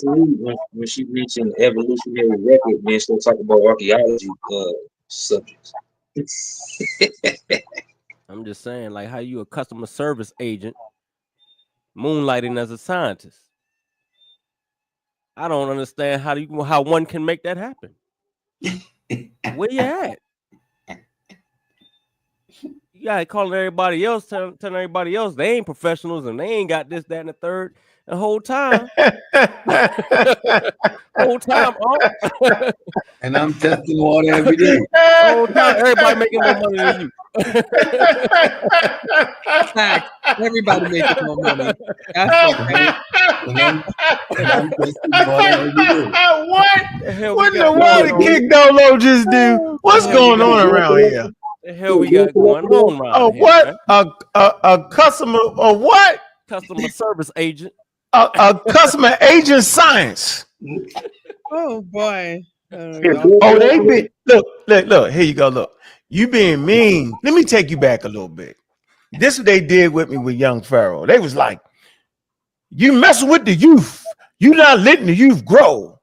me when she reached an evolutionary record. Then she'll talk about archaeology subjects. I'm just saying, like, how you a customer service agent moonlighting as a scientist? I don't understand how one can make that happen. Where you at? You gotta call everybody else, telling everybody else they ain't professionals and they ain't got this, that, and the third. The whole time. And I'm testing water every day. The whole time, everybody making more money than you. Everybody making more money. That's okay. I'm what the water kick Dolo just do? What's going on around here? The hell we got going on around here? What? A customer or what? Customer service agent. A customer agent science. Oh boy. Oh, they been look. Here you go. Look, you being mean. Let me take you back a little bit. This is what they did with me with young Pharaoh. They was like, "You messing with the youth. You not letting the youth grow."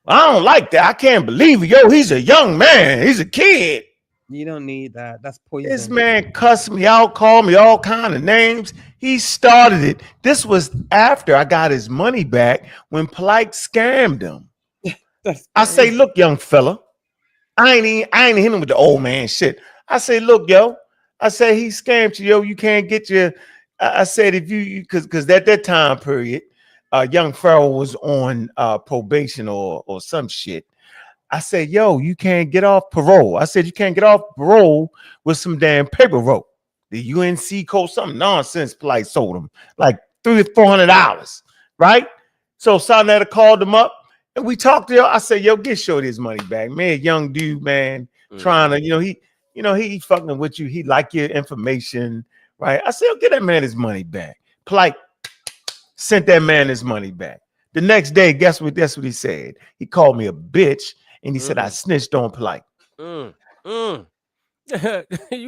I don't like that. I can't believe it. Yo, he's a young man. He's a kid. You don't need that. That's poison. This man cussed me out, called me all kind of names. He started it. This was after I got his money back when Polite scammed him. I say, look, young fella, I ain't hitting him with the old man shit. I say, look, yo, I say he scammed you, yo. You can't get your. I said if you because at that time period, young Pharaoh was on probation or some shit. I said, yo, you can't get off parole. I said, you can't get off parole with some damn paper rope. The UNC code, some nonsense Polite sold him like $300 or $400, right? So Sonetta called him up and we talked to him. I said, yo, get Shorty his money back. Man, young dude, man, trying to, he fucking with you. He like your information, right? I said, yo, get that man his money back. Polite sent that man his money back. The next day, guess what? That's what he said. He called me a bitch. And he said, I snitched on Polite. You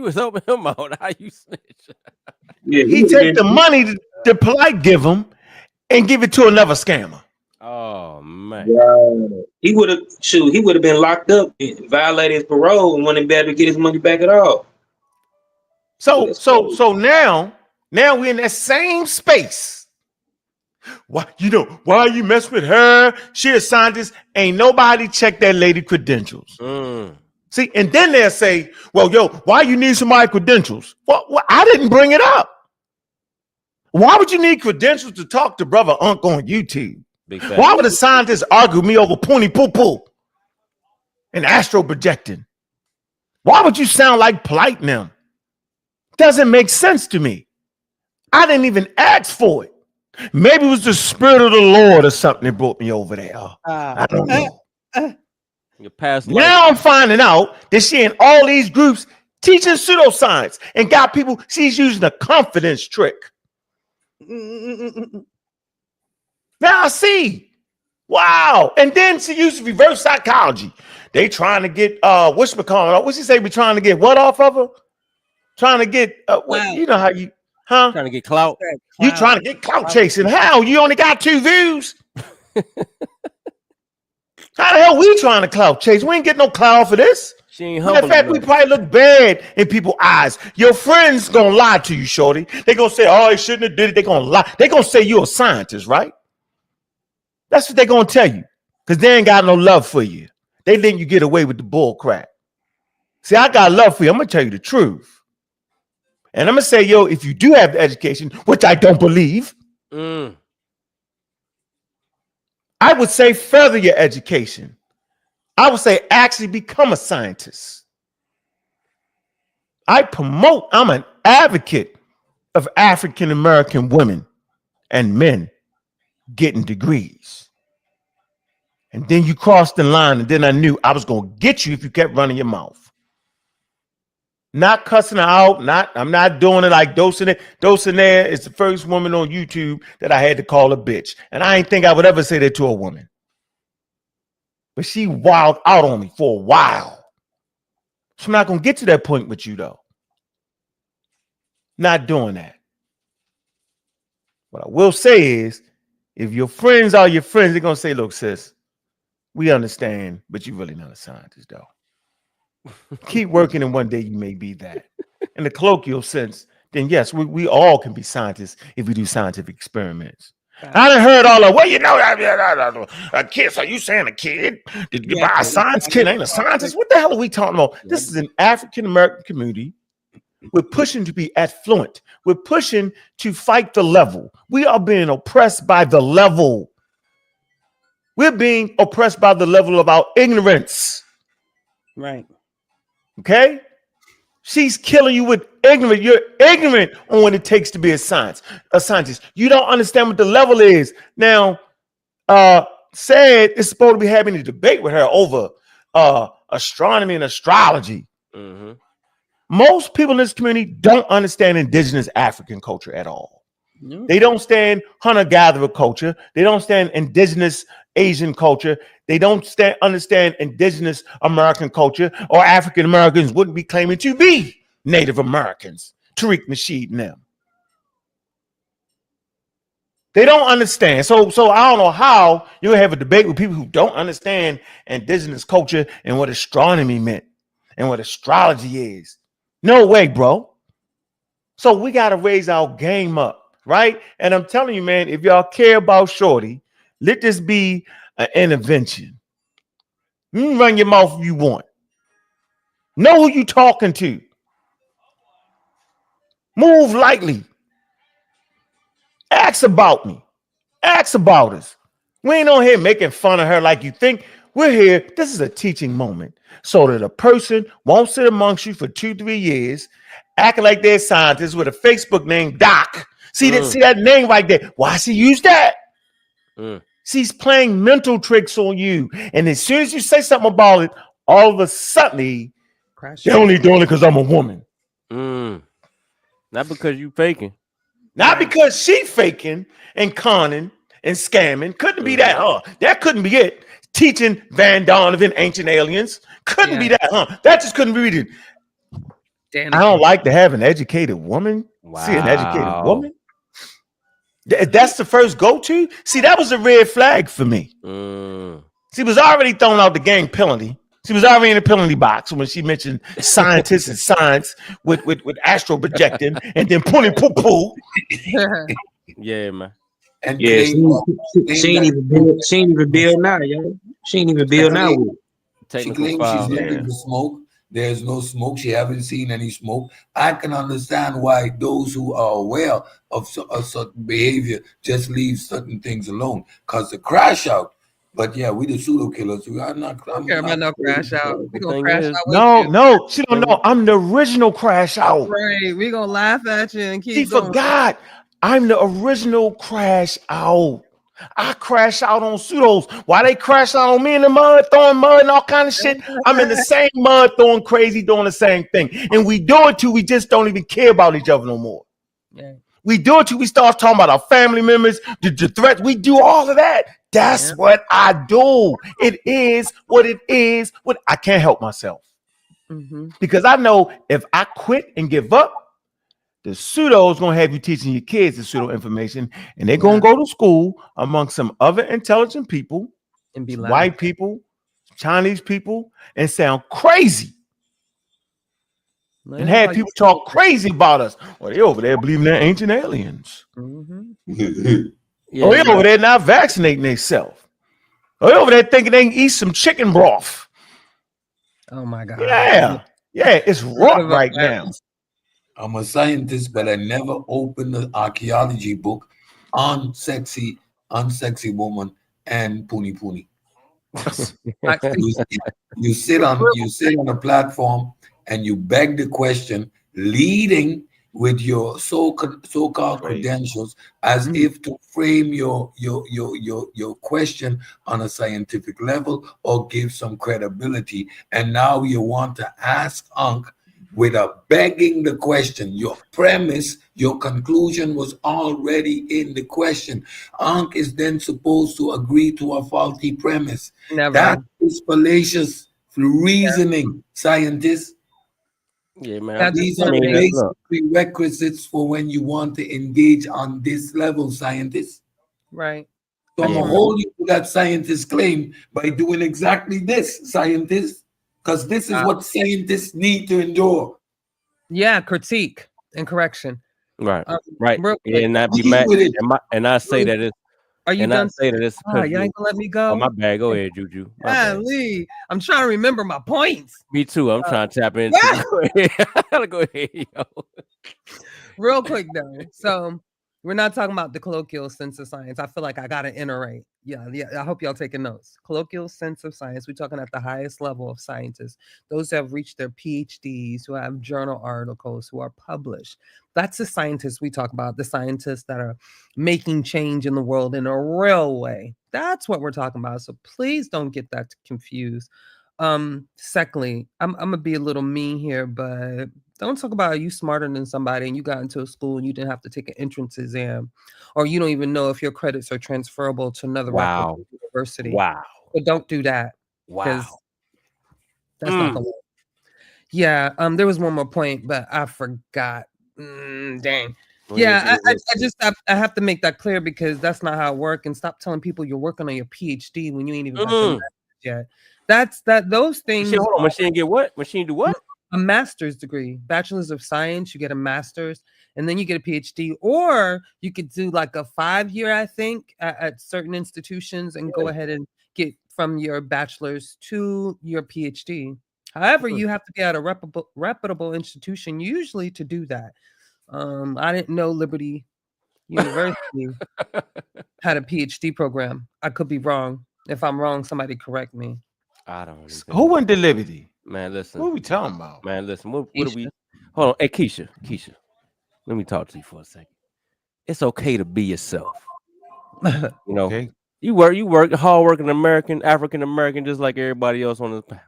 was helping him out. How you snitch? Yeah, he take the money to Polite give him and give it to another scammer. Oh man. He would have been locked up, violated his parole, and wouldn't be able to get his money back at all. So now we're in that same space. Why are you messing with her? She a scientist. Ain't nobody check that lady credentials. See, and then they'll say, well, yo, why you need somebody credentials? Well, I didn't bring it up. Why would you need credentials to talk to brother Unc on YouTube? Why would a scientist argue with me over pointy poo-poo and astral projecting? Why would you sound like Polite now? Doesn't make sense to me. I didn't even ask for it. Maybe it was the spirit of the Lord or something that brought me over there. I don't know. Your past life. Now I'm finding out that she in all these groups teaching pseudoscience and got people, she's using a confidence trick. Now I see. Wow. And then she used reverse psychology. They trying to get whatchamacallit. What's she say? We trying to get what off of her? Trying to get you know how you trying to get clout. You trying to get clout chasing. How? You only got 2 views. How the hell we trying to clout chase? We ain't getting no clout for this. She ain't Matter of fact, we probably look bad in people's eyes. Your friends gonna lie to you, shorty. They gonna say, oh, he shouldn't have did it. They gonna lie. They gonna say you're a scientist, right? That's what they gonna tell you. Because they ain't got no love for you. They think you get away with the bull crap. See, I got love for you. I'm gonna tell you the truth. And I'm gonna say, yo, if you do have the education, which I don't believe, I would say further your education. I would say actually become a scientist. I'm an advocate of African American women and men getting degrees. And then you crossed the line, and then I knew I was gonna get you if you kept running your mouth. Not cussing her out, I'm not doing it like Dulcinea. Dulcinea is the first woman on YouTube that I had to call a bitch. And I didn't think I would ever say that to a woman. But she wilded out on me for a while. So I'm not going to get to that point with you, though. Not doing that. What I will say is, if your friends are your friends, they're going to say, look, sis, we understand, but you're really not a scientist, though. Keep working, and one day you may be that. In the colloquial sense, then yes, we all can be scientists if we do scientific experiments. I done heard all of, well, you know, a kid. So you saying a kid? Did you buy a science kid ain't a scientist? What the hell are we talking about? This is an African American community. We're pushing to be affluent. We're pushing to fight the level. We are being oppressed by the level. We're being oppressed by the level of our ignorance. Right. Okay? She's killing you with ignorance. You're ignorant on what it takes to be a scientist. You don't understand what the level is. Now, said it's supposed to be having a debate with her over astronomy and astrology. Mm-hmm. Most people in this community don't understand indigenous African culture at all. Mm-hmm. They don't stand hunter-gatherer culture. They don't stand indigenous Asian culture. They don't understand indigenous American culture, or African Americans wouldn't be claiming to be Native Americans. Tariq Nasheed and them. They don't understand. So I don't know how you have a debate with people who don't understand indigenous culture and what astronomy meant and what astrology is. No way, bro. So we got to raise our game up, right? And I'm telling you, man, if y'all care about Shorty, let this be an intervention. You can run your mouth if you want. Know who you talking to. Move lightly. Ask about me. Ask about us. We ain't on here making fun of her like you think. We're here. This is a teaching moment so that a person won't sit amongst you for 2-3 years acting like they're scientists with a Facebook name, Doc. See that name right there. Why she use that? She's playing mental tricks on you. And as soon as you say something about it, all of a sudden, they're only doing it because I'm a woman. Not because you faking. Not because she faking and conning and scamming. Couldn't be that, huh? That couldn't be it. Teaching Van Donovan ancient aliens. Couldn't be that, huh? That just couldn't be it. I don't like to have an educated woman. Wow. See an educated woman. That's the first go-to. See, that was a red flag for me. She was already throwing out the gang penalty. She was already in the penalty box when she mentioned scientists and science with astral projecting and then pulling poo-poo. Yeah, man. And yeah, she ain't even build now, yo. She ain't even build now. She claims she's looking for smoke. There's no smoke. She haven't seen any smoke. I can understand why those who are aware of certain behavior just leave certain things alone, because the crash out. But yeah, we the pseudo killers. We are not. I'm not no crash out. We gonna crash out. No, she don't know. I'm the original crash out. Right, we gonna laugh at you and keep. She forgot. I'm the original crash out. I crash out on pseudos. Why they crash out on me in the mud, throwing mud and all kind of shit? I'm in the same mud, throwing crazy, doing the same thing. And we do it too. We just don't even care about each other no more. Yeah. We do it too. We start talking about our family members, the threats. We do all of that. That's what I do. It is what it is. What I can't help myself. Because I know if I quit and give up, the pseudo is going to have you teaching your kids the pseudo information, and they're going to go to school among some other intelligent people, and be white people, Chinese people, and sound crazy. And have people talk crazy about us. Well, they over there believing they're ancient aliens. Or they over there not vaccinating themselves. Or they over there thinking they can eat some chicken broth Oh my God. Yeah, it's wrought right now. I'm a scientist, but I never opened an archaeology book on unsexy woman and puni puni. You sit on a platform and you beg the question, leading with your so-called credentials, as if to frame your question on a scientific level or give some credibility. And now you want to ask Unc without begging the question. Your premise, your conclusion was already in the question. Unc is then supposed to agree to a faulty premise. Never. That is fallacious reasoning, scientists. Yeah, man. These are basic prerequisites for when you want to engage on this level, scientists. Right. So I'm going to hold you to that scientist claim by doing exactly this, scientists, because this is what scientists need to endure. Yeah, critique and correction. Right, right. Yeah, and I be mad, and I say that it's. Are you done? Say that it's you ain't gonna let me go. Oh, my bad. Go ahead, Juju. Lee, I'm trying to remember my points. Me too. I'm trying to tap into. Go ahead, yo. Real quick though. So we're not talking about the colloquial sense of science. I feel like I gotta iterate. Yeah. I hope y'all taking notes. Colloquial sense of science. We're talking at the highest level of scientists, those who have reached their PhDs, who have journal articles, who are published. That's the scientists we talk about, the scientists that are making change in the world in a real way. That's what we're talking about. So please don't get that confused. Secondly, I'm gonna be a little mean here, but don't talk about you smarter than somebody and you got into a school and you didn't have to take an entrance exam, or you don't even know if your credits are transferable to another university. Wow. But don't do that. Wow. That's not gonna work. Yeah. There was one more point, but I forgot. Dang. Yeah, I have to make that clear because that's not how it works. And stop telling people you're working on your PhD when you ain't even got the master's yet. Those things. Hold on, machine get what? Machine do what? A master's degree, bachelor's of science. You get a master's, and then you get a PhD, or you could do like a 5-year, I think, at certain institutions, and go ahead and get from your bachelor's to your PhD. However, you have to be at a reputable institution usually to do that. I didn't know Liberty University had a PhD program. I could be wrong. If I'm wrong, somebody correct me. I don't. Who went to Liberty? Man, listen. What are we talking about? Man, listen. What are we? Hold on. Hey, Keisha. Let me talk to you for a second. It's okay to be yourself. You know, okay. you work, hardworking African American, just like everybody else on the panel.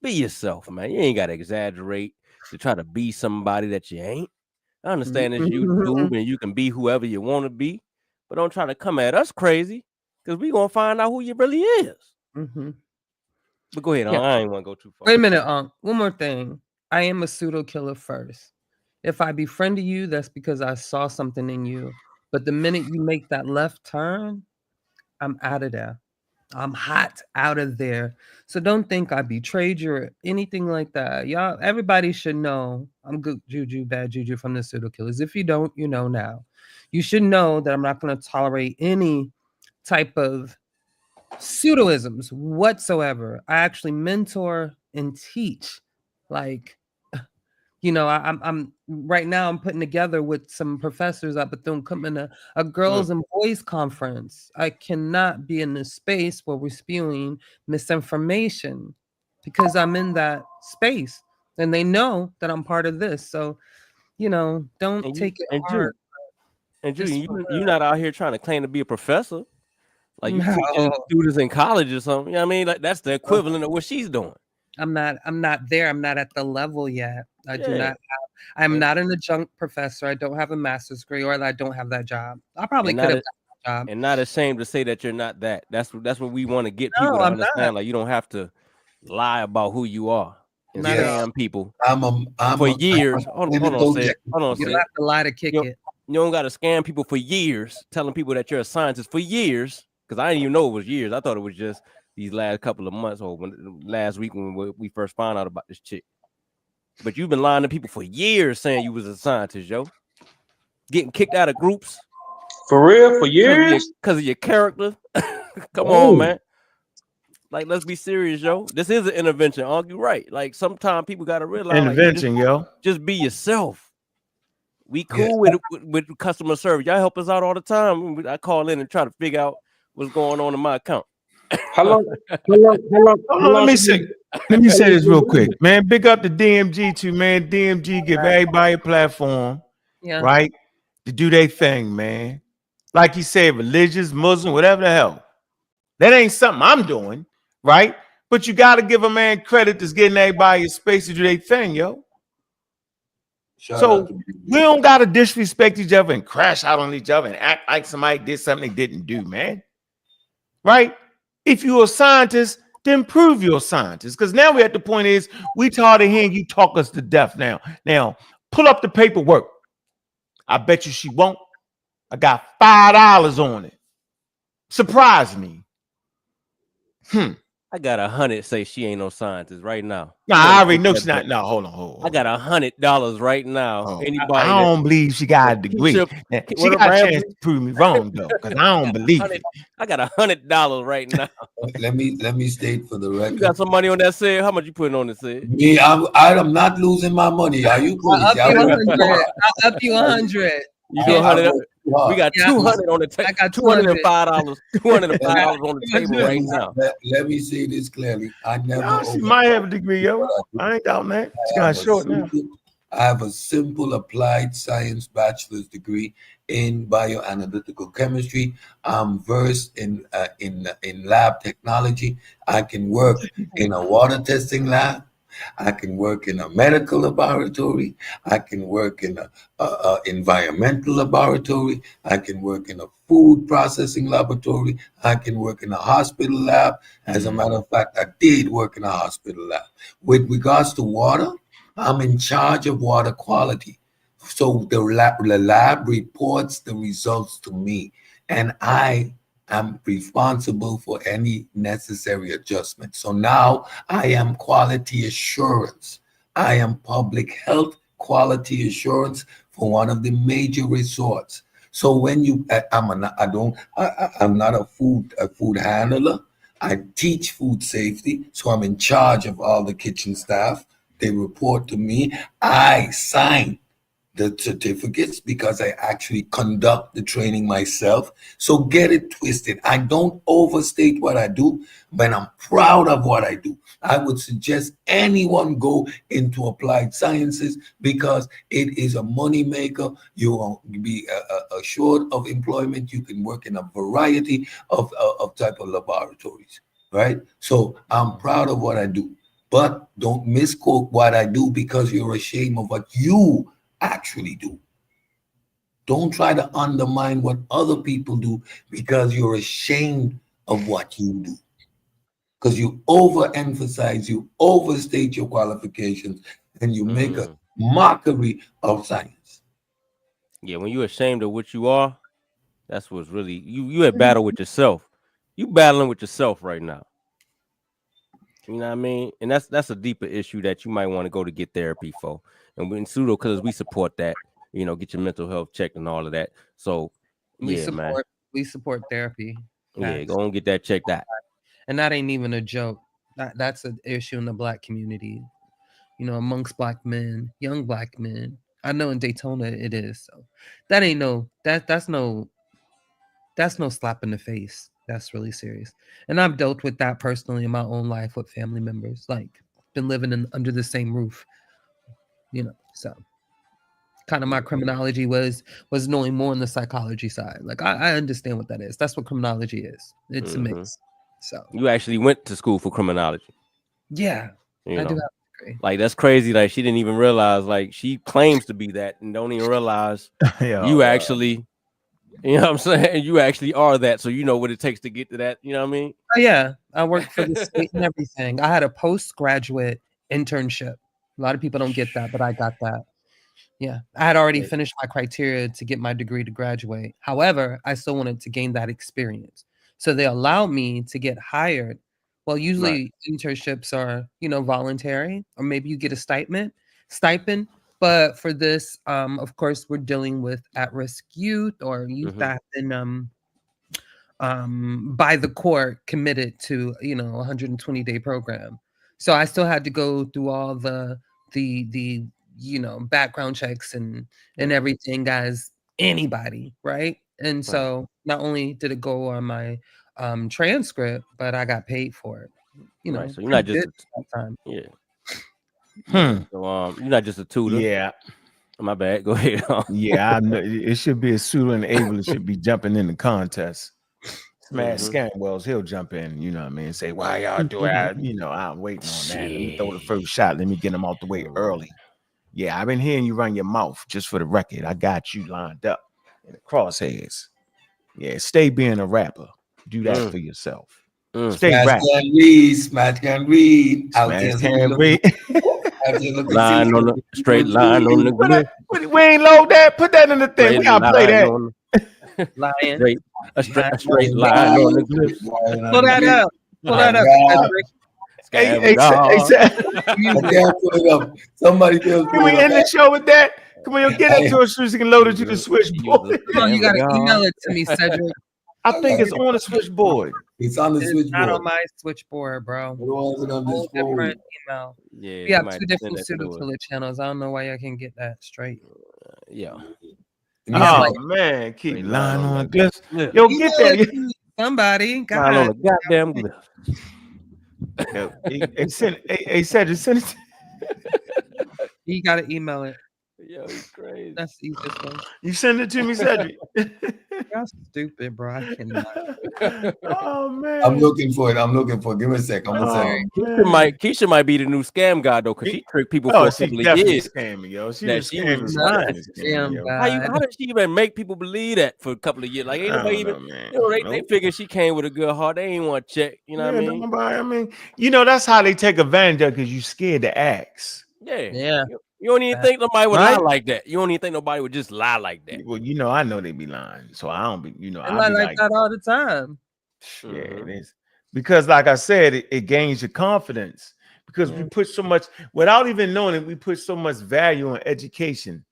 Be yourself, man. You ain't got to exaggerate to try to be somebody that you ain't. I understand it's YouTube and you can be whoever you want to be, but don't try to come at us crazy because we're going to find out who you really is. But go ahead, I ain't want to go too far. Wait a minute, one more thing. I am a pseudo killer first. If I befriended you, that's because I saw something in you. But the minute you make that left turn, I'm out of there. I'm hot out of there. So don't think I betrayed you or anything like that. Y'all, everybody should know I'm good juju, bad juju from the pseudo killers. If you don't, you know now. You should know that I'm not going to tolerate any type of pseudoisms whatsoever. I actually mentor and teach. Like, you know, I'm right now I'm putting together with some professors up at Bethune-Cookman a girls and boys conference. I cannot be in this space where we're spewing misinformation because I'm in that space and they know that I'm part of this. So, you know, don't take it hard. And you're not out here trying to claim to be a professor. Like you teaching students in college or something. You know what I mean? Like that's the equivalent of what she's doing. I'm not there. I'm not at the level yet. I'm not an adjunct professor. I don't have a master's degree, or I don't have that job. I probably could have gotten that job. And not ashamed to say that you're not that. That's what we want to get people to understand. Like you don't have to lie about who you are and scam people for years. Hold on, Sid. You have to lie to kick it. You don't got to scam people for years, telling people that you're a scientist for years. Because I didn't even know it was years. I thought it was just these last couple of months or last week when we first found out about this chick. But you've been lying to people for years saying you was a scientist, yo. Getting kicked out of groups. For real? For years? Because of your character. Come on, man. Like, let's be serious, yo. This is an intervention. Argue right. Like, sometimes people gotta realize, like, Intervention, yo. just be yourself. We Yeah. cool with customer service. Y'all help us out all the time. I call in and try to figure out what's going on in my account. How long? Hold on, let me say this real quick, man. Big up to DMG too, man. DMG give everybody a platform, Yeah. right, to do their thing, man. Like he said, religious, Muslim, whatever the hell. That ain't something I'm doing, right? But you got to give a man credit that's getting everybody a space to do their thing, yo. Shout out So to we don't got to disrespect each other and crash out on each other and act like somebody did something they didn't do, man. Right? If you're a scientist, then prove you're a scientist. Because now we're at the point is we tired of hearing you talk us to death now. Now, pull up the paperwork. I bet you she won't. I got $5 on it. Surprise me. I got 100 say she ain't no scientist right now. Nah, I already know she's not. No, hold on. I got $100 right now. Oh, Anybody I don't believe she got a degree. Now, she got a chance to prove me wrong though, because I don't believe it. I got $100 right now. Let me state for the record. You got some money on that sale? How much you putting on the sale? Me, I'm not losing my money. Are you crazy? I'll up you 100. You do 100. We got 200 on the table. I got $205. $205 on the table right now. Let me say this clearly. I never. No, she might have a degree, yo. I ain't doubting that. She got short now. I have a simple applied science bachelor's degree in bioanalytical chemistry. I'm versed in lab technology. I can work in a water testing lab. I can work in a medical laboratory. I can work in a environmental laboratory. I can work in a food processing laboratory. I can work in a hospital lab. As a matter of fact, I did work in a hospital lab. With regards to water, I'm in charge of water quality. So the lab reports the results to me, and I am responsible for any necessary adjustment. So now I am quality assurance. I am public health quality assurance for one of the major resorts. So when I'm not a food handler. I teach food safety, so I'm in charge of all the kitchen staff. They report to me. I sign the certificates because I actually conduct the training myself. So get it twisted. I don't overstate what I do, but I'm proud of what I do. I would suggest anyone go into applied sciences because it is a money maker. You won't be assured of employment. You can work in a variety of type of laboratories, right? So I'm proud of what I do, but don't misquote what I do because you're ashamed of what you actually do. Don't try to undermine what other people do because you're ashamed of what you do. Because you overemphasize, you overstate your qualifications, and you make a mockery of science. Yeah, when you're ashamed of what you are, that's what's really you at battle with yourself. You battling with yourself right now. You know what I mean? And that's a deeper issue that you might want to go to get therapy for. And in pseudo, because we support that, get your mental health checked and all of that. So we support therapy. Yeah, go and get that checked out. And that ain't even a joke. That's an issue in the Black community, amongst Black men, young Black men. I know in Daytona it is. So that ain't that's no slap in the face. That's really serious. And I've dealt with that personally in my own life with family members, like been living under the same roof, so kind of my criminology was knowing more on the psychology side. Like I understand what that is. That's what criminology is. It's a mix. So you actually went to school for criminology. Yeah. I do have a degree. Like that's crazy. Like she didn't even realize, like she claims to be that and don't even realize you actually, you know what I'm saying? You actually are that. So you know what it takes to get to that. You know what I mean? Oh yeah. I worked for the state and everything. I had a postgraduate internship. A lot of people don't get that, but I got that. Yeah, I had already finished my criteria to get my degree to graduate. However, I still wanted to gain that experience. So they allowed me to get hired. Well, usually internships are, voluntary, or maybe you get a stipend. But for this, of course, we're dealing with at-risk youth or youth that have been by the court committed to, you know, 120-day program. So I still had to go through all the you know, background checks and everything as anybody, right? And so not only did it go on my transcript, but I got paid for it. You know, Right. So you're not just time. Yeah. So you're not just a tutor. Yeah. My bad. Go ahead. Yeah, I know. It should be a pseudo-enabler should be jumping in the contest. Smash Scanwells, he'll jump in, you know what I mean, say, why y'all do it? You know, I'm waiting on that. Let me throw the first shot. Let me get him out the way early. Yeah, I've been hearing you run your mouth, just for the record. I got you lined up in the crosshairs. Yeah, stay being a rapper. Do that for yourself. Stay Smash rapping. can read. Smash can read. Smash can read. Line on the straight line on the grid. We ain't load that. Put that in the thing. We gotta play that. Lion. A straight line on the grid. Pull that up. Pull that up. Hey, pull it up. Somebody else. Can we end the show with that? Come on, get it to us so you can load it to the switchboard. Come on, you gotta email it to me, Cedric. I think it's on the switchboard. It's on the switchboard. Not on my switchboard, bro. Whole different email. Yeah, we have 2 different pseudo channels. I don't know why I can get that straight. Yeah. Oh man, keep lying on the glyphs. Yo, get that. Somebody got on the goddamn glyph. Hey, Cedric, send it. You gotta email it. Yo, he's crazy. That's the easiest way. You send it to me, Cedric. You're stupid, bro. I cannot. Oh man. I'm looking for it. Give me a sec. I'm gonna say. Keisha might be the new scam guy though, because she tricked people for a couple of years. Scamming, yo. She was how did she even make people believe that for a couple of years? Like ain't nobody even they figured she came with a good heart. They ain't want to check. You know what I mean? You know, that's how they take advantage of, because you scared to ask. Yeah. You don't even think nobody would lie like that. You don't even think nobody would just lie like that. Well, you know, I know they be lying, so I don't be, you know, I lie like that all the time. Yeah, it is. Because like I said, it gains your confidence, because we put so much, without even knowing it, we put so much value on education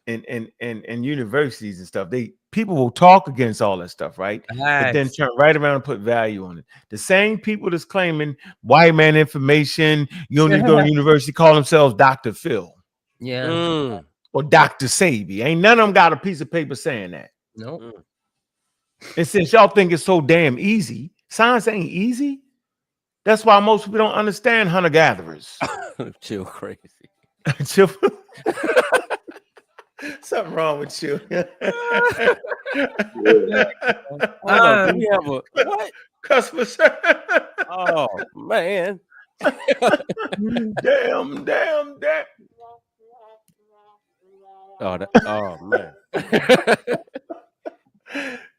and universities and stuff. People will talk against all that stuff, right? But then turn right around and put value on it. The same people that's claiming white man information, you don't need to go to university, call themselves Dr. Phil. Yeah. Or Dr. Sabi. Ain't none of them got a piece of paper saying that. Nope. And since y'all think it's so damn easy, science ain't easy. That's why most people don't understand hunter-gatherers. Chill crazy. Chill. Something wrong with you. We have a what? Customer service. Oh man. damn. Oh man.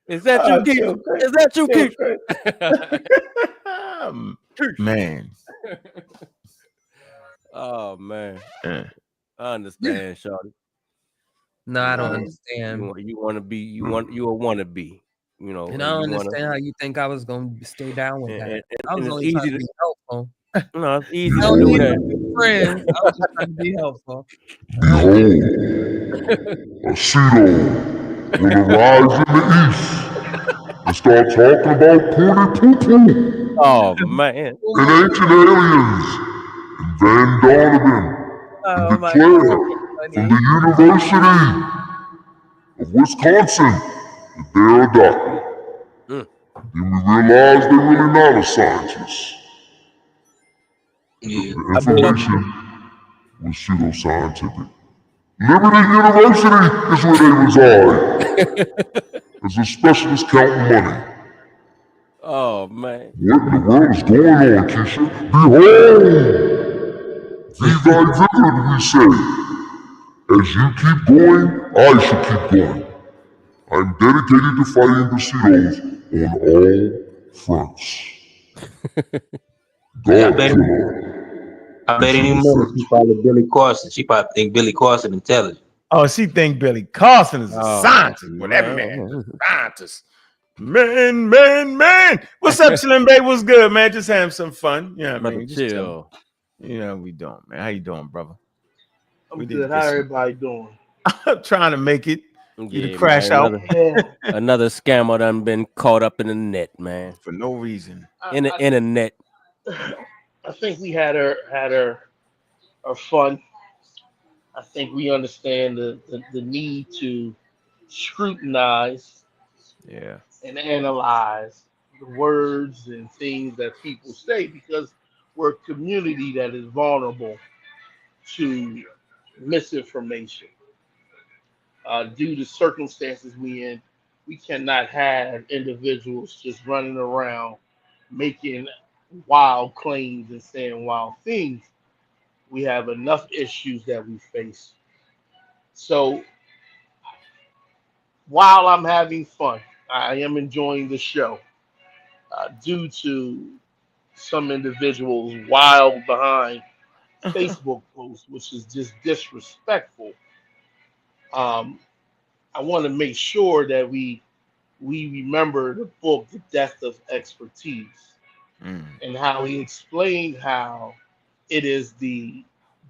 Is that you, Keith? Is that you, Keith? Man. Oh man. I understand, Shawty. No, I don't understand. You want to be, you a wannabe, you know. And I don't understand how you think I was gonna stay down with that. I was only trying to be helpful. No, it's easy to do that. Friends, I was just trying to be helpful. Behold, a pseudo will arise in the east and start talking about pooty poo-poo. Oh man. And ancient aliens and Van Donovan and declare from the University of Wisconsin that they're a doctor. Then we realize they're really not a scientist. The information was pseudoscientific. Liberty University is where they reside as a specialist counting money. Oh man. What in the world is going on, Keisha? Behold! Viva vivid, we say. As you keep going, I should keep going. I'm dedicated to fighting the pseudos on all fronts. God killer. I bet any minute she probably Billy Carson. She probably think Billy Carson intelligent. Oh, she think Billy Carson is a scientist. Well, every man is a scientist. Man. What's up, Slim Bay? What's good, man? Just having some fun. You know what I mean? Just chill. You know we doing, man. How you doing, brother? I'm good. How everybody doing? I'm trying to make it. You to Yeah, crash man. out Another scammer done been caught up in the net, man. for no reason. In the internet. I think we had our fun. I think we understand the need to scrutinize Yeah. and analyze the words and things that people say because we're a community that is vulnerable to misinformation. Due to circumstances we in, we cannot have individuals just running around making wild claims and saying wild things. We have enough issues that we face. So while I'm having fun, I am enjoying the show. Due to some individuals wild behind Facebook posts, which is just disrespectful. Um, I want to make sure that we remember the book, The Death of Expertise, Mm. and how he explained how it is the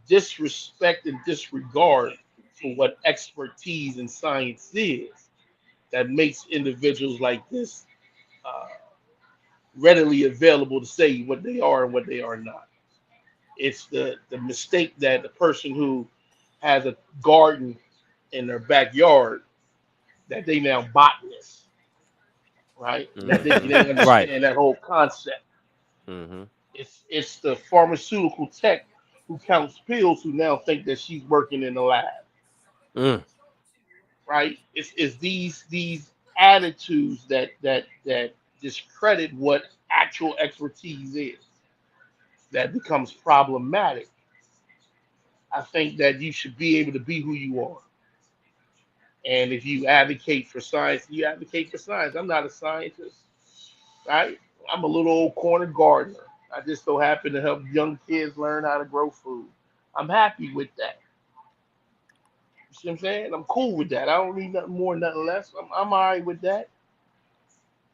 disrespect and disregard for what expertise and science is that makes individuals like this uh, readily available to say what they are and what they are not. It's the mistake that the person who has a garden in their backyard that they now botanists, right? That they Right. understand that whole concept. Mm-hmm. It's the pharmaceutical tech who counts pills who now think that she's working in the lab, Mm. right? It's these attitudes that discredit what actual expertise is that becomes problematic. I think that you should be able to be who you are. And if you advocate for science, you advocate for science. I'm not a scientist, right? I'm a little old corner gardener. I just so happen to help young kids learn how to grow food. I'm happy with that. You see what I'm saying? I'm cool with that. I don't need nothing more, nothing less. I'm all right with that.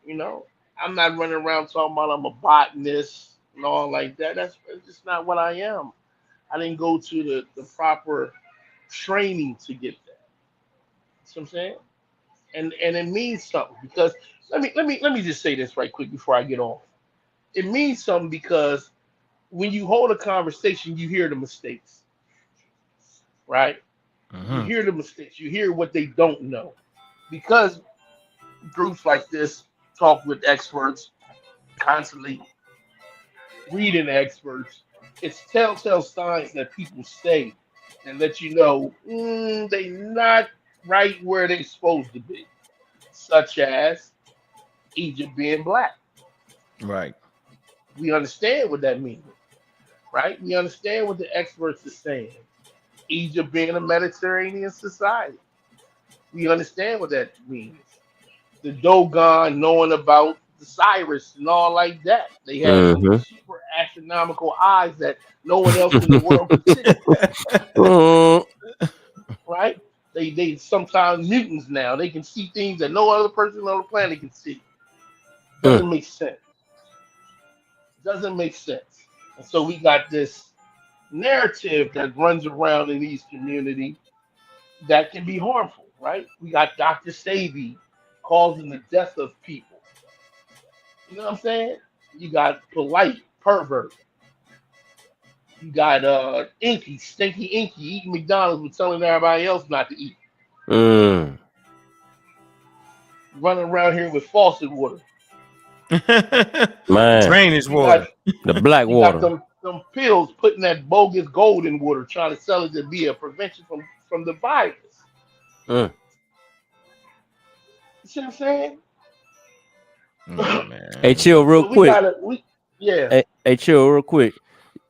You know, I'm not running around talking about I'm a botanist and all like that. That's just not what I am. I didn't go to the proper training to get that. See what I'm saying? And it means something because let me just say this right quick before I get off. It means something because when you hold a conversation, you hear the mistakes, right? You Mm-hmm. hear the mistakes. You hear what they don't know because groups like this talk with experts constantly, reading experts. It's telltale signs that people say and let you know they not right where they supposed to be, such as Egypt being black. Right. We understand what that means, right? We understand what the experts are saying. Egypt being a Mediterranean society. We understand what that means. The Dogon knowing about the Cyrus and all like that. They have some Mm-hmm. super astronomical eyes that no one else in the world can see, Mm. right? They sometimes mutants now. They can see things that no other person on the planet can see. Mm. Doesn't make sense. Doesn't make sense. And so we got this narrative that runs around in these communities that can be harmful, right? We got Dr. Savy causing the death of people. You know what I'm saying? You got polite pervert. You got Inky, stinky Inky, eating McDonald's but telling everybody else not to eat. Mm. Running around here with faucet water. Man. Drainage You got water. The black you got water. them pills putting that bogus gold in water, trying to sell it to be a prevention from the virus. Mm. You see what I'm saying? Yeah, Hey, man. chill real So we quick. gotta yeah. Hey, chill real quick.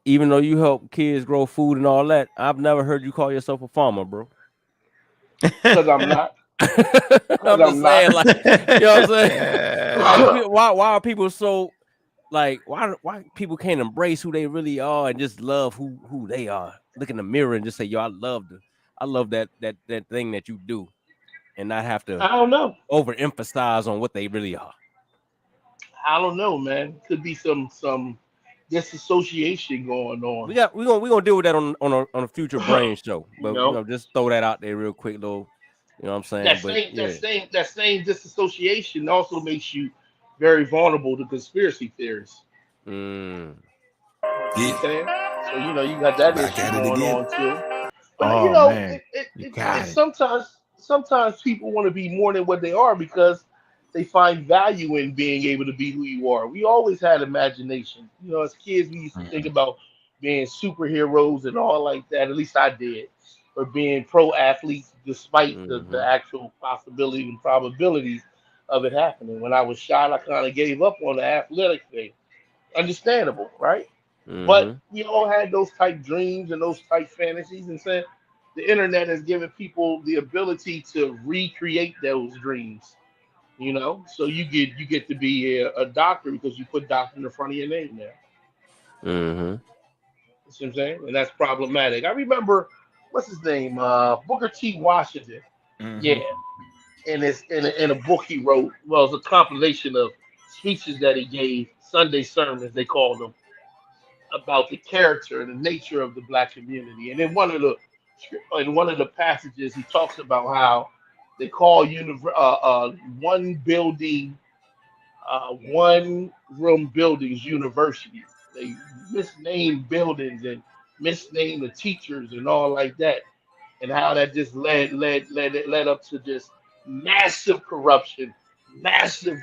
Even though you help kids grow food and all that, I've never heard you call yourself a farmer, bro. Because I'm not. Because I'm just I'm not. saying, like, you know what I'm saying? Like, why are people so like why people can't embrace who they really are and just love who they are? Look in the mirror and just say, yo, I love that thing that you do, and not have to I don't know. overemphasize on what they really are. I don't know, man. Could be some disassociation going on. We gonna deal with that on a future brain show, You but know, just throw that out there real quick, little You know what I'm saying? But That same disassociation also makes you very vulnerable to conspiracy theories. Mm. You know what I'm Yeah. saying? So you got that Back issue at it going again. on too. But Oh man, you it got it. sometimes people want to be more than what they are because they find value in being able to be who you are. We always had imagination. As kids, we used to think Mhm. about being superheroes and all like that. At least I did. Or being pro athletes, despite the Mm-hmm. actual possibility and probabilities of it happening. When I was shot, I kind of gave up on the athletic thing. Understandable, right? But Mm-hmm. we all had those type dreams and those type fantasies, and said the internet has given people the ability to recreate those dreams. So you get to be a doctor because you put doctor in the front of your name now. Mm-hmm. You see what I'm saying? And that's problematic. I remember what's his name, Booker T. Washington. Mhm. Yeah, in a book he wrote. Well, it's a compilation of speeches that he gave, Sunday sermons they called them, about the character and the nature of the black community. And in one of the passages, he talks about how they call one building, one room buildings universities. They misname buildings and misname the teachers and all like that, and how that just led up to just massive corruption, massive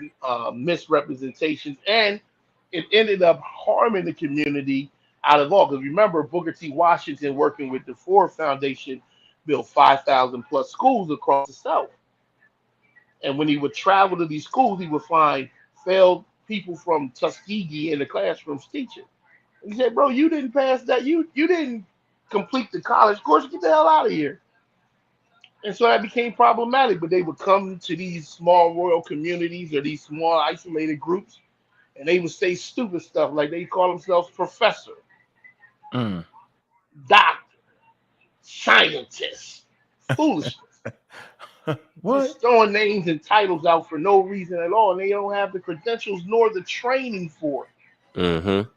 misrepresentations, and it ended up harming the community out of all. Because remember, Booker T. Washington, working with the Ford Foundation, built 5,000 plus schools across the South. And when he would travel to these schools, he would find failed people from Tuskegee in the classrooms teaching. And he said, "Bro, you didn't pass that. You didn't complete the college course. Get the hell out of here." And so that became problematic. But they would come to these small rural communities or these small isolated groups, and they would say stupid stuff like they call themselves professor, Mm. doctor, scientist, foolishness. What? Just throwing names and titles out for no reason at all, and they don't have the credentials nor the training for it, Mm-hmm.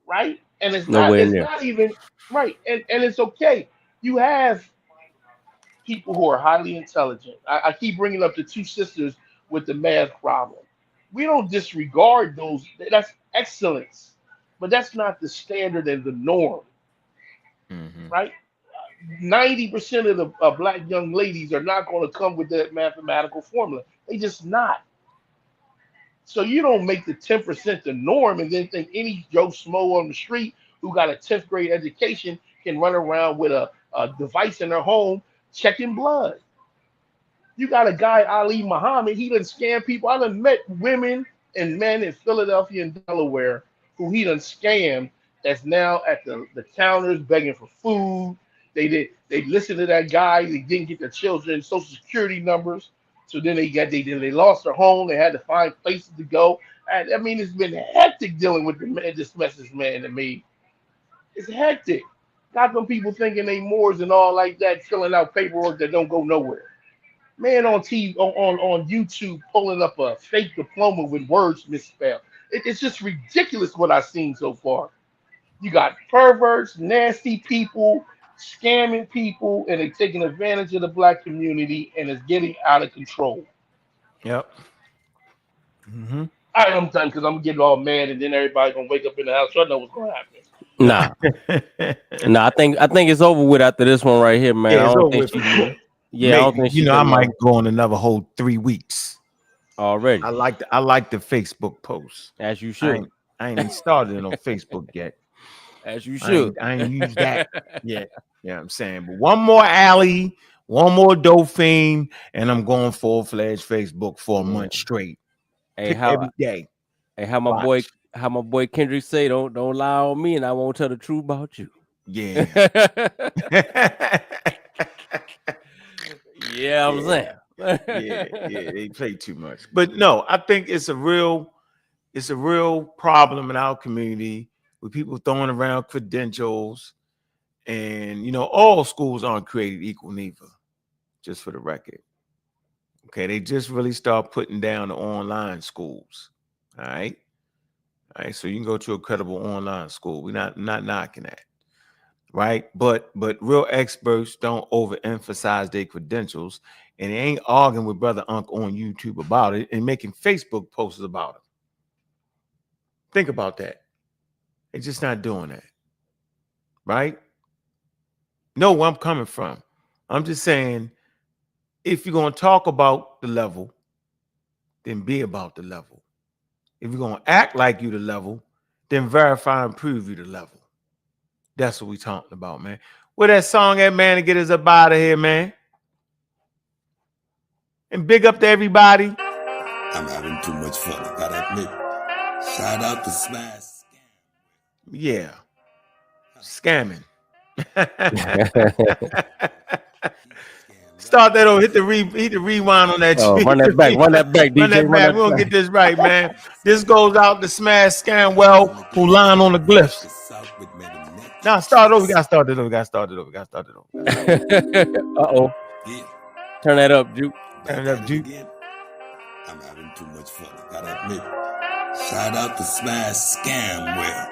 right? And it's not Nowhere it's near. not even right. And it's okay. You have people who are highly intelligent. I keep bringing up the two sisters with the math problem. We don't disregard those. That's excellence, but that's not the standard and the norm, Mhm. right? 90% of the black young ladies are not going to come with that mathematical formula. They just not. So you don't make the 10% the norm and then think any Joe Schmo on the street who got a 10th grade education can run around with a device in their home checking blood. You got a guy, Ali Muhammad, he done scam people. I done met women and men in Philadelphia and Delaware who he done scammed that's now at the counters begging for food. They listened to that guy, they didn't get their children's social security numbers. So then they lost their home, they had to find places to go. And I mean it's been hectic dealing with the man, this message man to me. It's hectic. Got them people thinking they Moors and all like that, filling out paperwork that don't go nowhere. Man on TV on YouTube pulling up a fake diploma with words misspelled. It's just ridiculous what I've seen so far. You got perverts, nasty people, scamming people, and they're taking advantage of the black community, and it's getting out of control. Yep. Mhm. All right, I'm done because I'm getting all mad, and then everybody gonna wake up in the house. So I know what's gonna happen. Nah. Nah, I think it's over with after this one right here, man. Yeah, I it's don't over think with she for you. yeah, I don't Maybe think she I can might go on another whole 3 weeks. already. I like the Facebook post. As you I should. ain't I ain't even started it on Facebook yet. As you I should. ain't used that yet. You know what I'm saying? But one more alley, one more Dauphine, and I'm going full-fledged Facebook for a Yeah. month straight. Hey, Every day. how my boy Watch. Kendrick say, don't lie on me and I won't tell the truth about you. Yeah. Yeah, I'm Yeah. saying. Yeah. They play too much. But no, I think it's a real problem in our community with people throwing around credentials. And all schools aren't created equal neither, just for the record. Okay, they just really start putting down the online schools. All right. All right. So you can go to a credible online school. We're not knocking that. Right. But real experts don't overemphasize their credentials and they ain't arguing with Brother Unc on YouTube about it and making Facebook posts about it. Think about that. They're just not doing that. Right? Know where I'm coming from. I'm just saying, if you're going to talk about the level, then be about the level. If you're going to act like you the level, then verify and prove you the level. That's what we talking about, man. Where that song at, man, to get us up out of here, man? And big up to everybody. I'm having too much fun, I gotta admit. Shout out to Smash. Yeah. Scamming. Start that over. Hit the rewind on that. Run that back, DJ. Run that back. We're gonna get this right, man. This goes out to Smash Scamwell, who lying on the glyphs. Now start over. We gotta start it over. Uh-oh. Turn that up, Juke. Turn it up, Juke. I'm having too much fun, I gotta admit. Shout out to Smash Scamwell.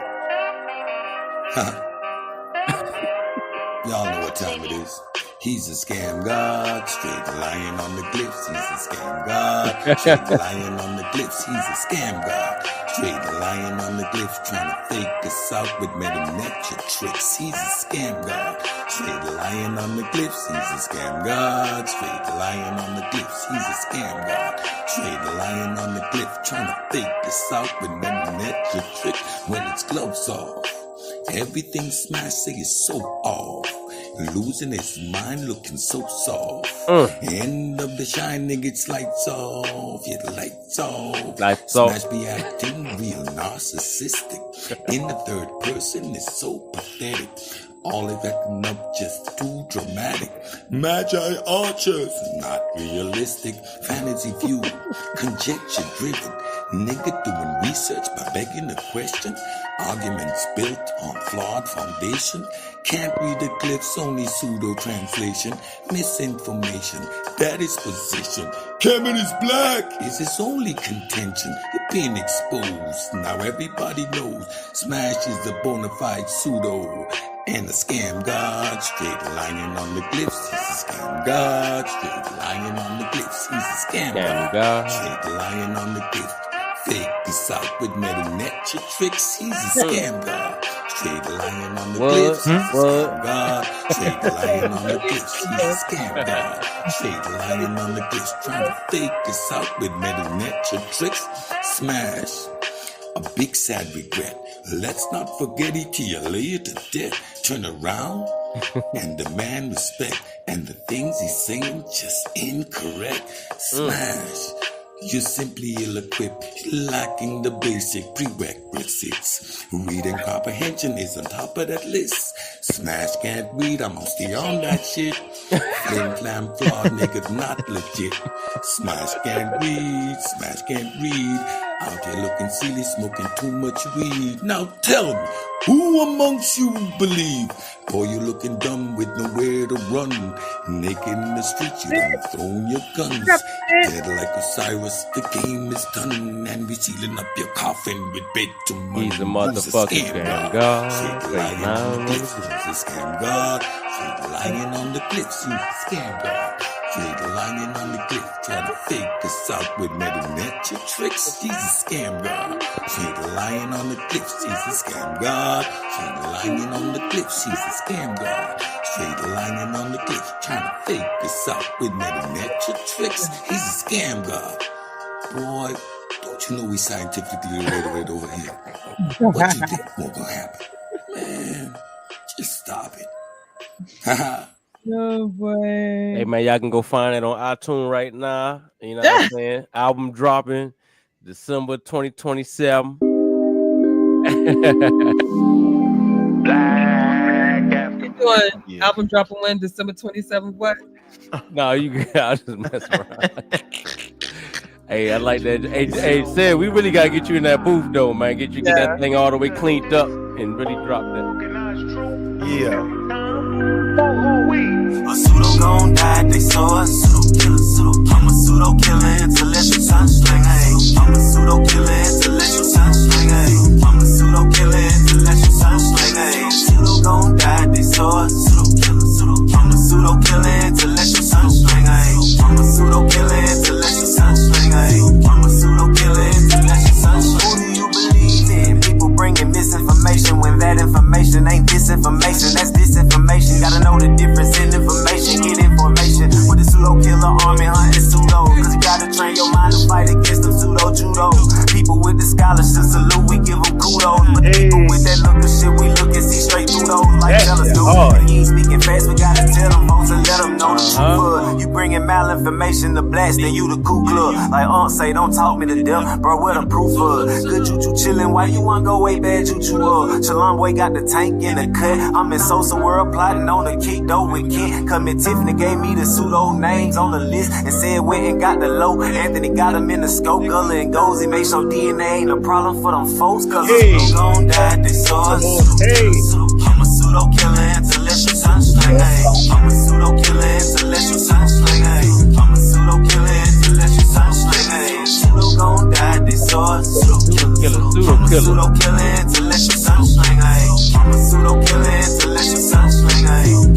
Y'all know what time it is. He's a scam god, straight lying on the glyphs. He's a scam god, straight lying on the glyphs. He's a scam god, straight lying on the glyphs, trying to fake us out with metametric tricks. He's a scam god, straight lying on the glyphs. He's a scam god, straight lying on the glyphs. He's a scam god, straight lying on the glyph, trying to fake us out with metametric tricks. When it's gloves off, everything Smash say is so off. Losing his mind, looking so soft. End of the shine, nigga, it's lights off. Yeah, the lights off. Lights off. Smash be acting real narcissistic. In the third person, it's so pathetic. All it acting up just too dramatic. Magi archers, not realistic. Fantasy view, conjecture driven. Nigga doing research by begging a question. Arguments built on flawed foundation. Can't read the glyphs, only pseudo translation. Misinformation, that is position. Kevin is black is his only contention. It being exposed, now everybody knows. Smash is a bona fide pseudo and a scam god, straight lying on the glyphs. He's a scam god, straight lying on the glyphs. He's a scam god, straight lying on the glyphs. Fake this out with metametric tricks. He's a scam god, straight lying on the glyphs. He's a scam god, straight lying on the glyphs. He's a scam god, straight lying on the glyphs, trying to fake this out with metametric tricks. Smash, a big sad regret. Let's not forget he till you lay it to death. Turn around and demand respect, and the things he's saying just incorrect. Smash, you're simply ill-equipped, lacking the basic prerequisites. Reading comprehension is on top of that list. Smash can't read, I'm mostly on that shit. Flim flam flawed niggas not legit. Smash can't read, Smash can't read. Out here looking silly, smoking too much weed. Now tell me, who amongst you believe? Boy, you looking dumb with nowhere to run. Naked in the streets, you done thrown your guns. Dead like Osiris, the game is done. And we sealing up your coffin with bed to money. He's a motherfucking scam god. Straight lying on the glyphs, he's a scam god. Straight lying on the glyphs, he's a scam god. Straight lying on the glyph, trying to fake us out with metametric tricks. He's a scam god. Straight lying on the glyphs, he's a scam god. Straight lying on the glyphs, he's a scam god. Straight lying on the glyph, trying to fake us out with metametric tricks. He's a scam god. Boy, don't you know we scientifically literate over here? What you think won't gonna happen? Man, just stop it. Haha. No boy. Hey man, y'all can go find it on iTunes right now. You know what I'm saying? Album dropping December 2027. Doing album dropping when December 27th. What? No, you I'll just mess around. Hey, I like that. Hey, Sid, we really gotta get you in that booth though, man. Get that thing all the way cleaned up and really drop that. Yeah. A pseudo gon' die, they saw a pseudo killer. I'm a pseudo killer, intellectual sunslinger. I'm a pseudo killer, intellectual sunslinger. I'm a pseudo killer, intellectual sunslinger. Pseudo gon' die, they saw a pseudo killer. I'm a pseudo killer, intellectual sunslinger. I'm a ain't disinformation, that's disinformation. Gotta know the difference in information, get information. With the pseudo killer army hunting pseudo, cause you gotta train your mind to fight against them pseudo judo. People with the scholarship salute, we give them kudos. But the people with that look of shit, we look and see straight through those like jealous dude. If you ain't speaking fast, we gotta tell them folks and let them know the truth. You bringing malinformation to blast, then you the Ku Klux. Like say, don't talk me to death, bro, what the proof of? Good juju chillin', why you wanna go way bad juju up? Shalom boy got the tank in the cut. I'm in Sosa world plotting on the kick though with Kent. Come in Tiffany gave me the pseudo names on the list and said went and got the low. Anthony got him in the scope, Gullah and Gozy make sure DNA ain't a problem for them folks. Cause I'm gon' die, they saw us. I'm a pseudo killer, intellectual sunsling. I'm a pseudo killer, intellectual sunsling. I'm a pseudo killer, intellectual sunsling. Pseudo gon' die, they saw us. Pseudo killer, intellectual sunsling. I'm a pseudo killer, intellectual sunsling.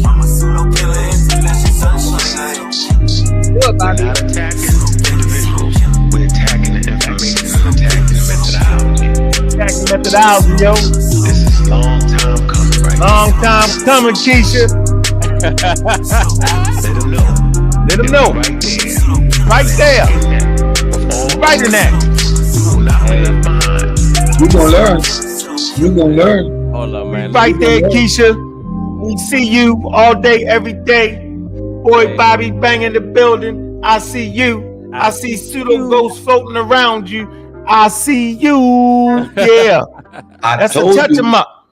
I'm a pseudo killer, intellectual sunsling. What, Bobby? We're not attacking individuals. We're attacking the information. We're attacking the methodology. Attacking methodology, yo. This is long time coming, right? Long time coming, Keisha. Let them know. Let them know. Right there. Right in that. You gonna learn. You gonna learn. Hold on, man. Right there, Keisha. We see you all day, every day. Boy, Bobby banging the building. I see you. I see pseudo ghosts floating around you. I see you. Yeah. I That's a told touch you. 'em up.